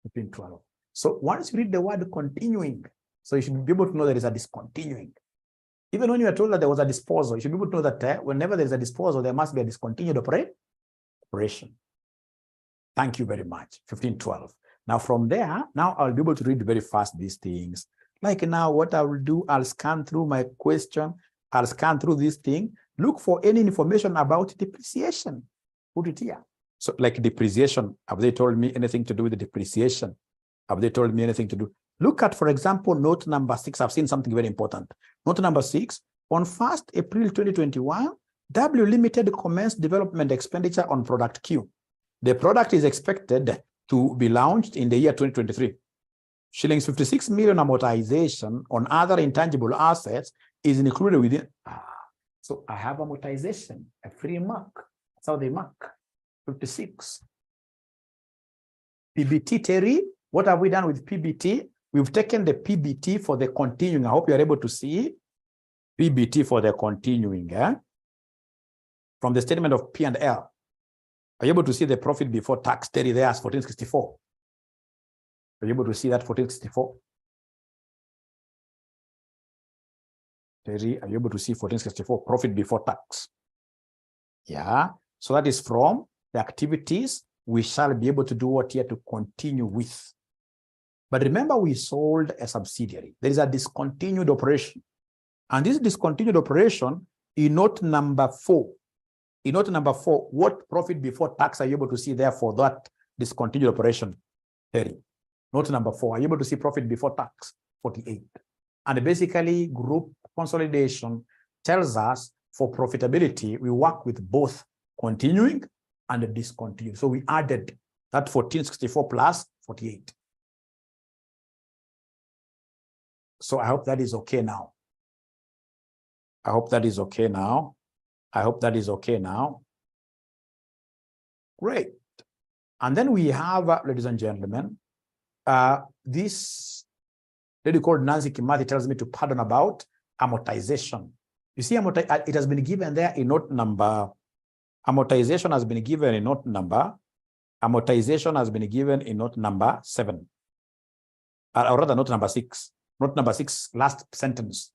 15, 12. So once you read the word continuing, so you should be able to know there is a discontinuing. Even when you are told that there was a disposal, you should be able to know that whenever there is a disposal, there must be a discontinued operation. Thank you very much. 15, 12. Now from there, now I'll be able to read very fast these things. Like now what I will do, I'll scan through my question. I'll scan through this thing. Look for any information about depreciation. Put it here. So like depreciation, have they told me anything to do with the depreciation? Have they told me anything to do? Look at, for example, note number 6. I've seen something very important. Note number 6, on 1st April 2021, W Limited commenced development expenditure on product Q. The product is expected to be launched in the year 2023. Shillings 56 million amortization on other intangible assets is included within. So I have amortization, a free mark. That's how they mark. 56. PBT, Terry, what have we done with PBT? We've taken the PBT for the continuing. I hope you're able to see PBT for the continuing. From the statement of P&L. Are you able to see the profit before tax? Terry, there's 1464. Are you able to see that 1464? Terry, are you able to see 1464 profit before tax? Yeah. So that is from the activities we shall be able to do what here to continue with. But remember, we sold a subsidiary. There is a discontinued operation. And this discontinued operation, in note number 4, what profit before tax are you able to see there for that discontinued operation? Terry. Note number 4, are you able to see profit before tax? 48. And basically, group consolidation tells us for profitability, we work with both continuing and discontinued. So we added that 1464 plus 48. So I hope that is okay now. I hope that is okay now. I hope that is okay now. Great. And then we have, ladies and gentlemen, this lady called Nancy Kimathi tells me to pardon about amortization. You see, it has been given there in note number, amortization has been given in note number, amortization has been given in note number 7, or rather note number 6. Note number 6, last sentence.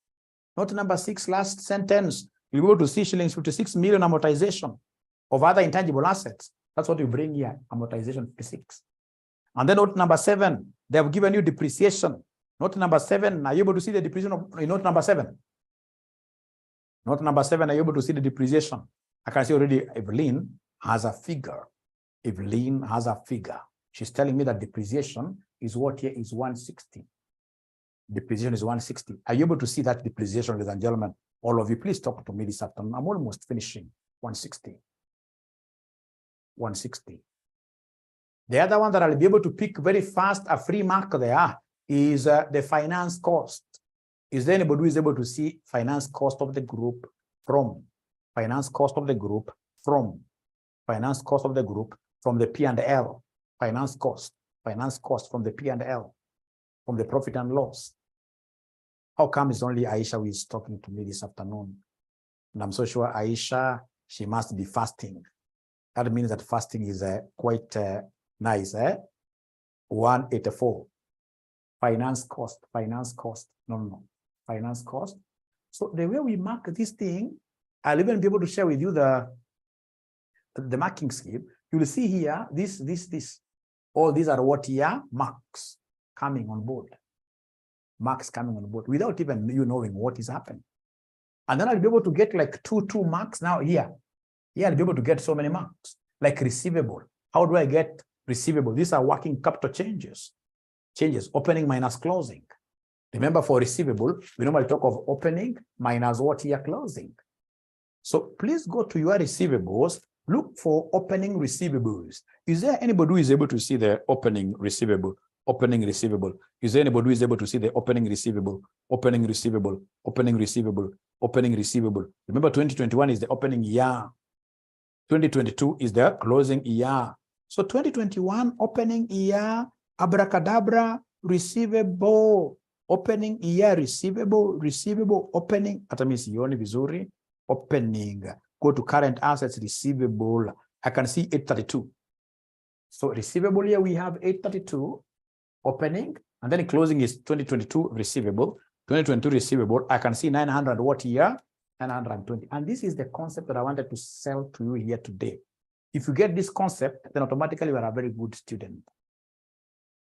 Note number 6, last sentence. You go to see shillings 56 million amortization of other intangible assets. That's what you bring here, amortization 56. And then note number 7, they have given you depreciation. Note number 7, are you able to see the depreciation of note number 7? Note number 7, are you able to see the depreciation? I can see already Evelyn has a figure. Evelyn has a figure. She's telling me that depreciation is what here is 160. Depreciation is 160. Are you able to see that depreciation, ladies and gentlemen? All of you, please talk to me this afternoon. I'm almost finishing. 160. 160. The other one that I'll be able to pick very fast, a free mark there, is the finance cost. Is there anybody who is able to see finance cost of the group from? Finance cost of the group from? Finance cost of the group from the P&L. Finance cost from the P&L, from the profit and loss. How come it's only Aisha who is talking to me this afternoon? And I'm so sure Aisha, she must be fasting. That means that fasting is quite nice. 184. Finance cost. No. Finance cost. So the way we mark this thing, I'll even be able to share with you the marking scheme. You will see here, this. All these are what here? Marks coming on board. Marks coming on board without even you knowing what is happening. And then I'll be able to get like two marks now here. Here I'll be able to get so many marks. Like receivable. How do I get receivable? These are working capital changes. Opening minus closing. Remember, for receivable, we normally talk of opening minus what here? Closing. So please go to your receivables. Look for opening receivables. Is there anybody who is able to see the opening receivable? Opening receivable. Is there anybody who is able to see the opening receivable? Opening receivable. Opening receivable. Opening receivable. Remember, 2021 is the opening year. 2022 is the closing year. So 2021 opening year, abracadabra, receivable. Opening year, receivable, opening. Atamisi yoni vizuri. Opening. Go to current assets, receivable. I can see 832. So receivable here we have 832 opening, and then closing is 2022 receivable. 2022 receivable. I can see 900 what here? 920. And this is the concept that I wanted to sell to you here today. If you get this concept, then automatically you are a very good student.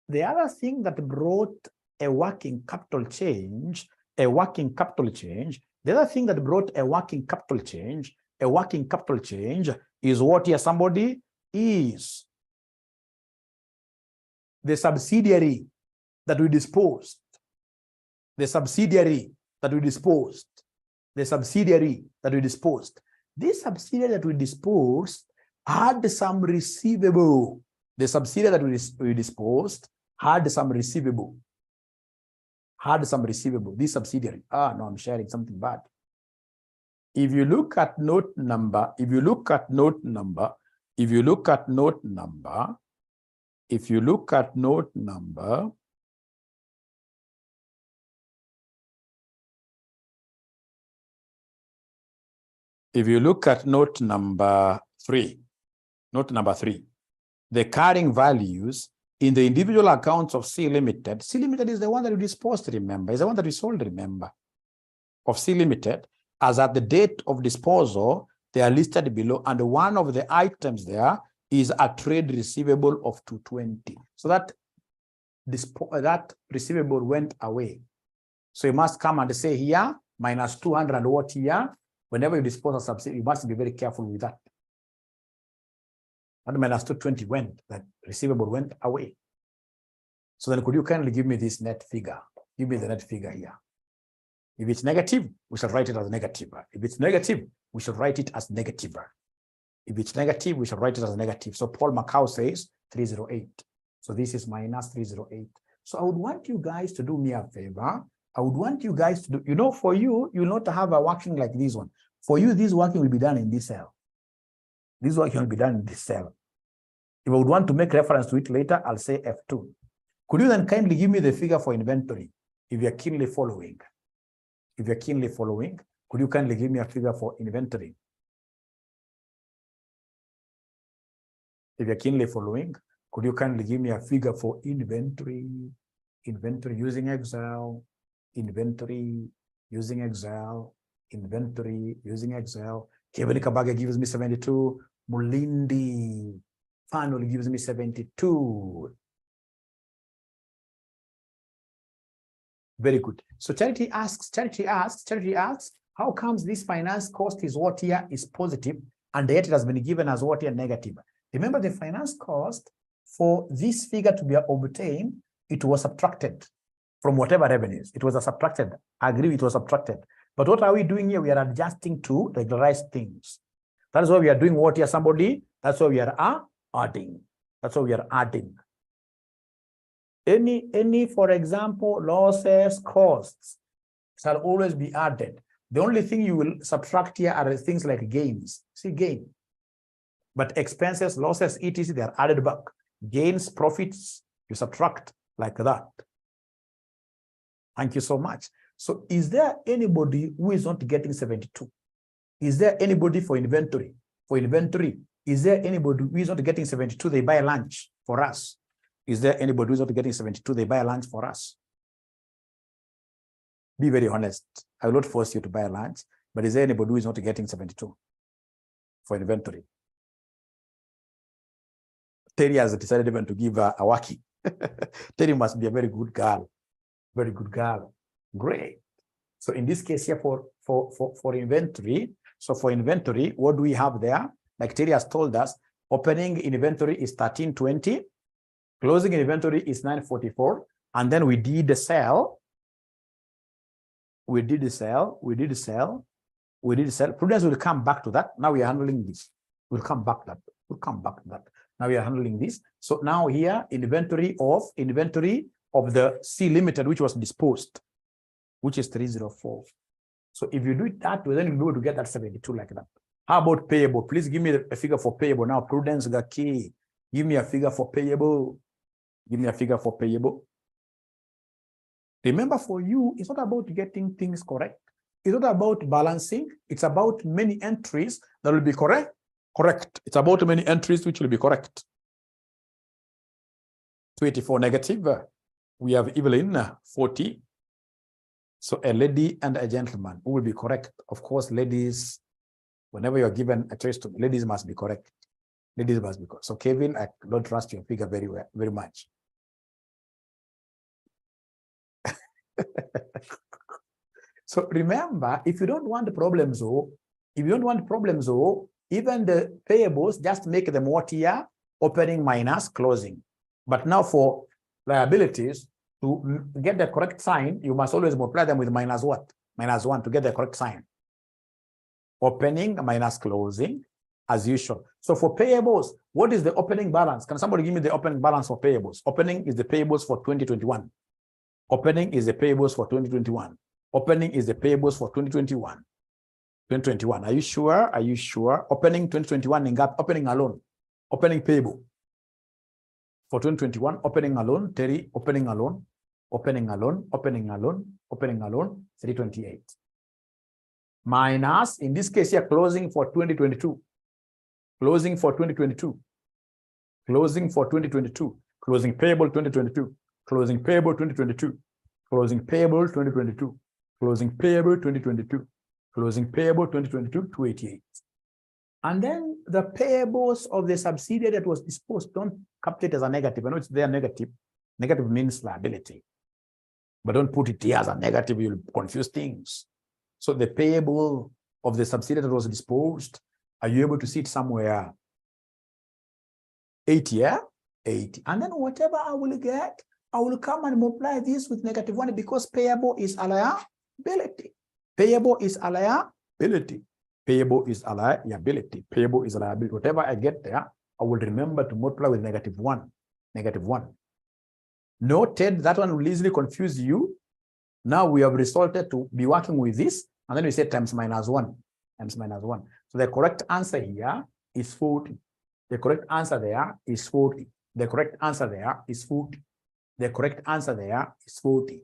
The other thing that brought a working capital change, the other thing that brought a working capital change is what here? Somebody is the subsidiary that we disposed. This subsidiary that we disposed. Had some receivable. The subsidiary that we disposed had some receivable. This subsidiary. No, I'm sharing something bad. If you look at note number, if you look at note number, three, the carrying values in the individual accounts of C Limited. C Limited is the one that we disposed, remember, is the one that we sold, remember, of C Limited. As at the date of disposal, they are listed below, and one of the items there is a trade receivable of 220. So that receivable went away. So you must come and say here, minus 200 what here? Whenever you dispose of subsidy, you must be very careful with that. And minus 220 went, that receivable went away. So then could you kindly give me this net figure? Give me the net figure here. If it's negative, we shall write it as negative. If it's negative, we shall write it as negative. If it's negative, we shall write it as negative. So Paul Macau says 308. So this is minus 308. So I would want you guys to do me a favor. I would want you guys to do, for you, you not have a working like this one. For you, this working will be done in this cell. This working will be done in this cell. If I would want to make reference to it later, I'll say F2. Could you then kindly give me the figure for inventory, if you're keenly following? If you're keenly following, could you kindly give me a figure for inventory? If you're keenly following, could you kindly give me a figure for inventory? Inventory using Excel. inventory using Excel, inventory using Excel. Kevin Kabage gives me 72. Mulindi finally gives me 72. Very good. So Charity asks, how comes this finance cost is what here is positive and yet it has been given as what here negative? Remember, the finance cost for this figure to be obtained, it was subtracted from whatever revenues. It was subtracted. I agree, it was subtracted. But what are we doing here? We are adjusting to regularize things. That is why we are doing what here, somebody? That's why we are adding. That's why we are adding. Any, for example, losses, costs shall always be added. The only thing you will subtract here are things like gains. See, gain. But expenses, losses, etc., they are added back. Gains, profits, you subtract like that. Thank you so much. So is there anybody who is not getting 72? Is there anybody for inventory? For inventory, is there anybody who is not getting 72? They buy lunch for us. Is there anybody who is not getting 72? They buy lunch for us. Be very honest. I will not force you to buy lunch, but is there anybody who is not getting 72 for inventory? Terry has decided even to give a waki. Terry must be a very good girl. Very good girl. Great. So in this case here for inventory, so for inventory, what do we have there? Like Terry has told us, opening inventory is 1320, closing inventory is 944, and then we did the sell. We did the sell. Prudence will come back to that. Now we are handling this. We'll come back to that. We'll come back to that. Now we are handling this. So now here, inventory of the C Limited, which was disposed, which is 304. So if you do it that way, then you'll be able to get that 72 like that. How about payable? Please give me a figure for payable. Now, Prudence Gaki, give me a figure for payable. Give me a figure for payable. Remember, for you, it's not about getting things correct. It's not about balancing. It's about many entries that will be correct. It's about many entries which will be correct. 24 negative. We have Evelyn, 40. So a lady and a gentleman who will be correct. Of course, ladies, whenever you're given a choice to, ladies must be correct. Ladies must be correct. So Kevin, I don't trust your figure very much. So remember, if you don't want problems, even the payables, just make them what here? Opening minus closing. But now for liabilities, to get the correct sign, you must always multiply them with minus what? Minus 1 to get the correct sign. Opening minus closing, as usual. So for payables, what is the opening balance? Can somebody give me the opening balance for payables? Opening is the payables for 2021. Opening is the payables for 2021. Opening is the payables for 2021. 2021. Are you sure? Are you sure? Opening 2021 in gap, opening alone. Opening payable. For 2021, opening alone, Terry, opening alone, 328. Minus, in this case here, closing for 2022. Closing for 2022. Closing for 2022. Closing payable 2022. Closing payable 2022. Closing payable 2022. Closing payable 2022. Closing payable 2022, 288. And then the payables of the subsidiary that was disposed, don't capture it as a negative. I know it's there negative. Negative means liability. But don't put it here as a negative, you'll confuse things. So the payable of the subsidiary that was disposed, are you able to see it somewhere? 80, yeah? 80. And then whatever I will get, I will come and multiply this with -1 because payable is a liability. Payable is a liability. Payable is a liability. Payable is a liability. Whatever I get there, I will remember to multiply with -1. -1. Noted, that one will easily confuse you. Now we have resorted to be working with this, and then we say times -1. Times -1. So the correct answer here is 40. The correct answer there is 40. The correct answer there is 40. The correct answer there is 40.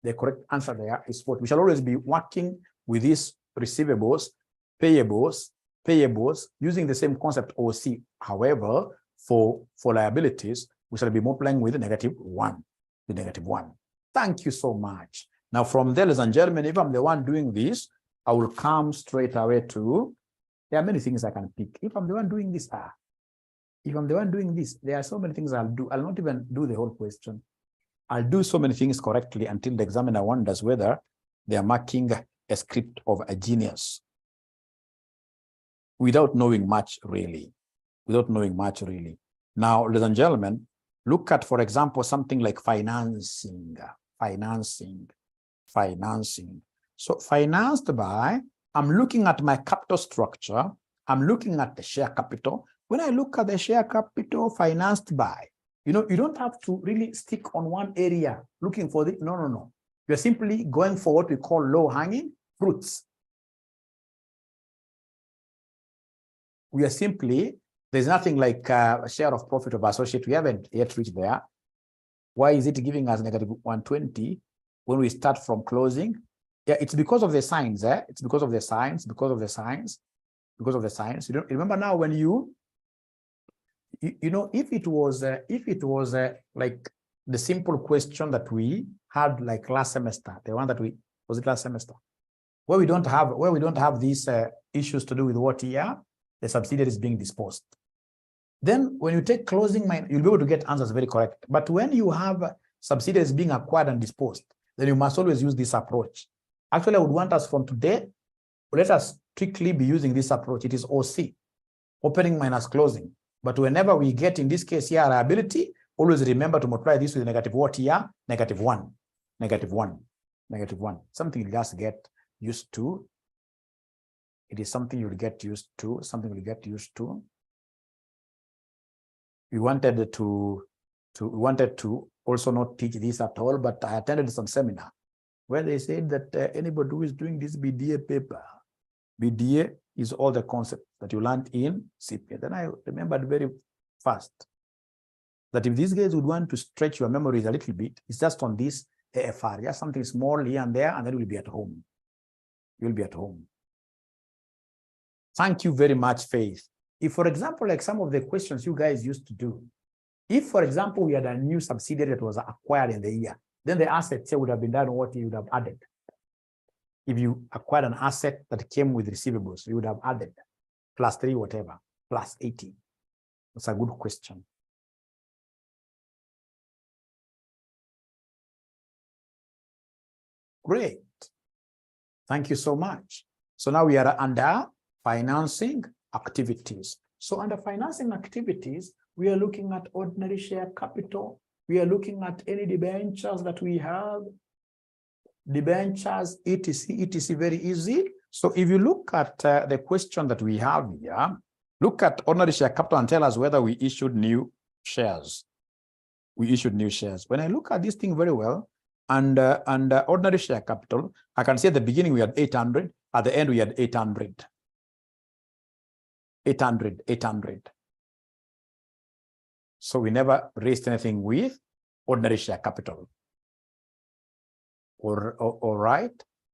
The correct answer there is 40. We shall always be working with these receivables, payables, using the same concept OC. However, for liabilities, we shall be multiplying with -1. With -1. Thank you so much. Now, from there, ladies and gentlemen, if I'm the one doing this, I will come straight away to, there are many things I can pick. If I'm the one doing this, if I'm the one doing this, there are so many things I'll do. I'll not even do the whole question. I'll do so many things correctly until the examiner wonders whether they are marking a script of a genius without knowing much really, Now, ladies and gentlemen, look at, for example, something like financing. So financed by, I'm looking at my capital structure. I'm looking at the share capital. When I look at the share capital financed by, you don't have to really stick on one area looking for the, no. You're simply going for what we call low-hanging fruits. We are simply, there's nothing like a share of profit of associate. We haven't yet reached there. Why is it giving us negative 120 when we start from closing? Yeah, it's because of the signs. It's because of the signs. You don't remember now when if it was like the simple question that we had like last semester, the one that was it last semester, where we don't have these issues to do with what year the subsidiary is being disposed. Then when you take closing, you'll be able to get answers very correct. But when you have subsidiaries being acquired and disposed, then you must always use this approach. Actually, I would want us from today, let us strictly be using this approach. It is OC, opening minus closing. But whenever we get, in this case here, liability, always remember to multiply this with negative what here? Negative 1. Something you just get used to. It is something you'll get used to. We wanted to also not teach this at all, but I attended some seminar where they said that anybody who is doing this BDA paper, BDA is all the concepts that you learned in CPA. Then I remembered very fast that if these guys would want to stretch your memories a little bit, it's just on this AFR, just something small here and there, and then you'll be at home. You'll be at home. Thank you very much, Faith. If, for example, like some of the questions you guys used to do, if, for example, we had a new subsidiary that was acquired in the year, then the assets would have been done what you would have added. If you acquired an asset that came with receivables, you would have added plus 3 whatever, plus 80. That's a good question. Great. Thank you so much. So now we are under financing activities. So under financing activities, we are looking at ordinary share capital. We are looking at any debentures that we have, debentures, etc., very easy. So if you look at the question that we have here, look at ordinary share capital and tell us whether we issued new shares. When I look at this thing very well, and ordinary share capital, I can see at the beginning we had 800, at the end we had 800. 800. So we never raised anything with ordinary share capital. All right.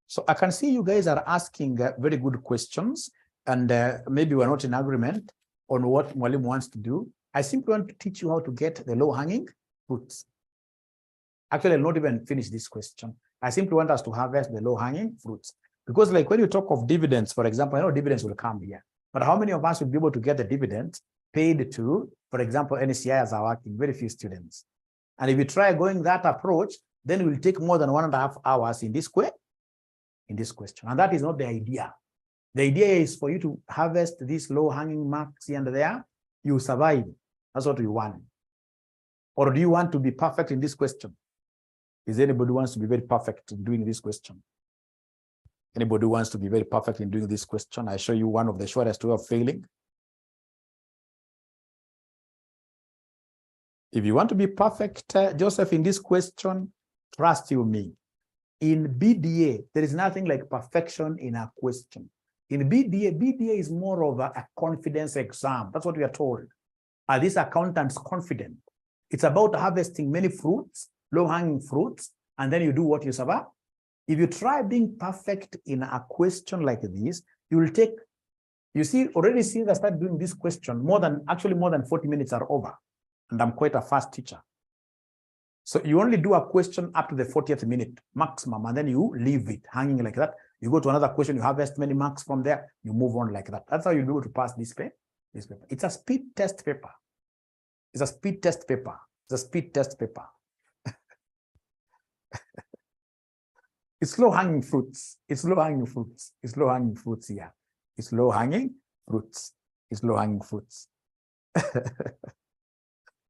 So I can see you guys are asking very good questions, and maybe we're not in agreement on what Mwalimu wants to do. I simply want to teach you how to get the low-hanging fruits. Actually, I'll not even finish this question. I simply want us to harvest the low-hanging fruits. Because like when you talk of dividends, for example, I know dividends will come here. But how many of us will be able to get the dividends paid to, for example, NCIs are working, very few students. And if you try going that approach, then it will take more than 1.5 hours in this question. And that is not the idea. The idea is for you to harvest these low-hanging marks here and there. You survive. That's what you want. Or do you want to be perfect in this question? Is anybody who wants to be very perfect in doing this question? Anybody who wants to be very perfect in doing this question? I show you one of the shortest way of failing. If you want to be perfect, Joseph, in this question, trust you me. In BDA, there is nothing like perfection in a question. In BDA is more of a confidence exam. That's what we are told. Are these accountants confident? It's about harvesting many fruits, low-hanging fruits, and then you do what you survive. If you try being perfect in a question like this, you will take, you see, already since I started doing this question, more than 40 minutes are over. And I'm quite a fast teacher. So you only do a question up to the 40th minute maximum, and then you leave it hanging like that. You go to another question, you harvest many marks from there, you move on like that. That's how you'll be able to pass this paper. It's a speed test paper. It's a speed test paper. It's a speed test paper. It's low-hanging fruits. It's low-hanging fruits. It's low-hanging fruits here. It's low-hanging fruits. It's low-hanging fruits.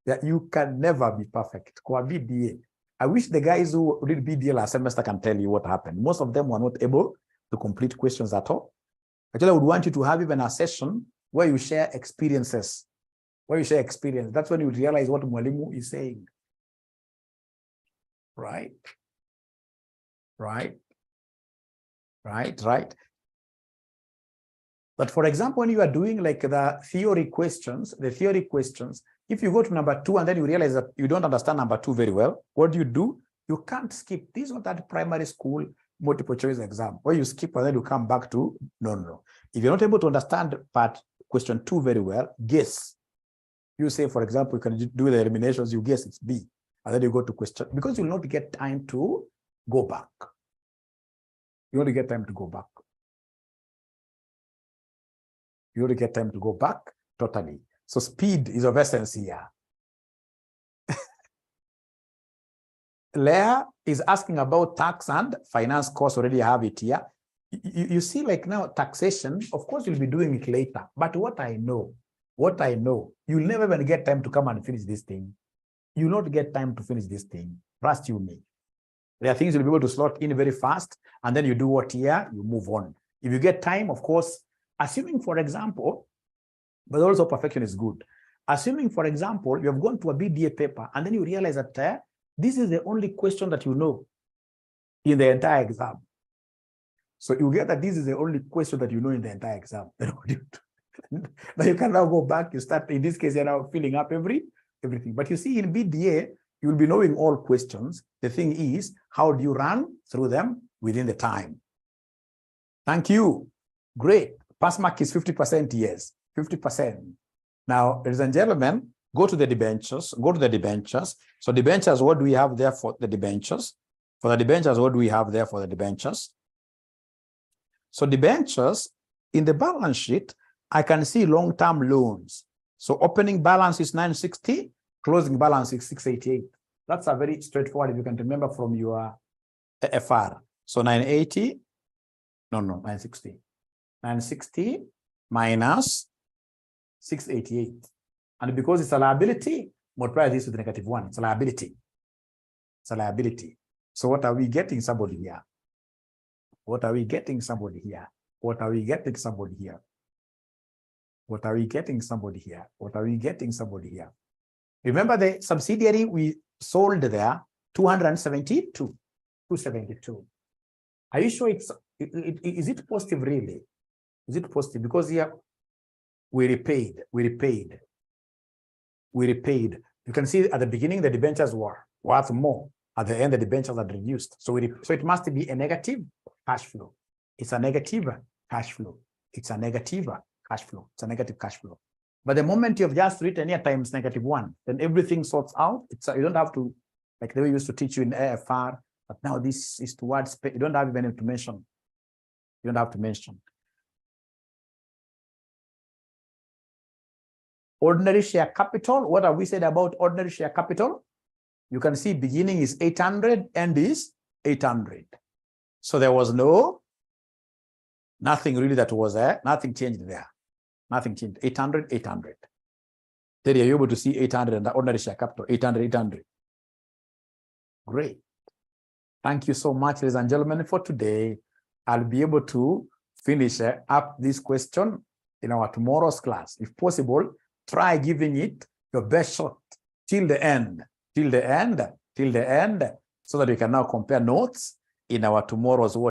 Yeah, you can never be perfect. Kwa BDA. I wish the guys who did BDA last semester can tell you what happened. Most of them were not able to complete questions at all. Actually, I would want you to have even a session where you share experiences. Where you share experience. That's when you realize what Mwalimu is saying. Right? Right? Right? But for example, when you are doing like the theory questions, if you go to number 2 and then you realize that you don't understand number 2 very well, what do? You can't skip. This is not that primary school multiple choice exam where you skip and then you come back to no. If you're not able to understand question 2 very well, guess. You say, for example, you can do the eliminations, you guess it's B, and then you go to question, because you'll not get time to go back. You only get time to go back. You only get time to go back totally. So speed is of essence here. Leah is asking about tax and finance costs. Already have it here. You see, like now, taxation, of course, you'll be doing it later. But what I know, you'll never even get time to come and finish this thing. You'll not get time to finish this thing. Trust you me. There are things you'll be able to slot in very fast, and then you do what here, you move on. If you get time, of course, assuming, for example, but also perfection is good. Assuming, for example, you have gone to a BDA paper, and then you realize that this is the only question that you know in the entire exam. So you get that this is the only question that you know in the entire exam. Now you can now go back, you start, in this case, you're now filling up everything. But you see, in BDA, you'll be knowing all questions. The thing is, how do you run through them within the time? Thank you. Great. Pass mark is 50%, yes, 50%. Now, ladies and gentlemen, go to the debentures, So debentures, what do we have there for the debentures? For the debentures, what do we have there for the debentures? So debentures, in the balance sheet, I can see long-term loans. So opening balance is 960, closing balance is 688. That's a very straightforward, if you can remember from your AFR. So 960 minus 688. And because it's a liability, multiply this with -1. It's a liability. It's a liability. So what are we getting somebody here? What are we getting somebody here? What are we getting somebody here? What are we getting somebody here? What are we getting somebody here? Remember the subsidiary we sold there, 272. 272. Are you sure is it positive really? Is it positive? Because here we repaid. You can see at the beginning the debentures were worth more. At the end, the debentures are reduced. So it must be a negative cash flow. It's a negative cash flow. It's a negative cash flow. It's a negative cash flow. But the moment you have just written here times -1, then everything sorts out. You don't have to, like they used to teach you in AFR, but now this is towards, you don't have even to mention. You don't have to mention. Ordinary share capital. What have we said about ordinary share capital? You can see beginning is 800, end is 800. So there was nothing really that was there. Nothing changed there. Nothing changed. 800, 800. Then you're able to see 800 and the ordinary share capital, 800, 800. Great. Thank you so much, ladies and gentlemen, for today. I'll be able to finish up this question in our tomorrow's class. If possible, try giving it your best shot till the end, so that we can now compare notes in our tomorrow's work.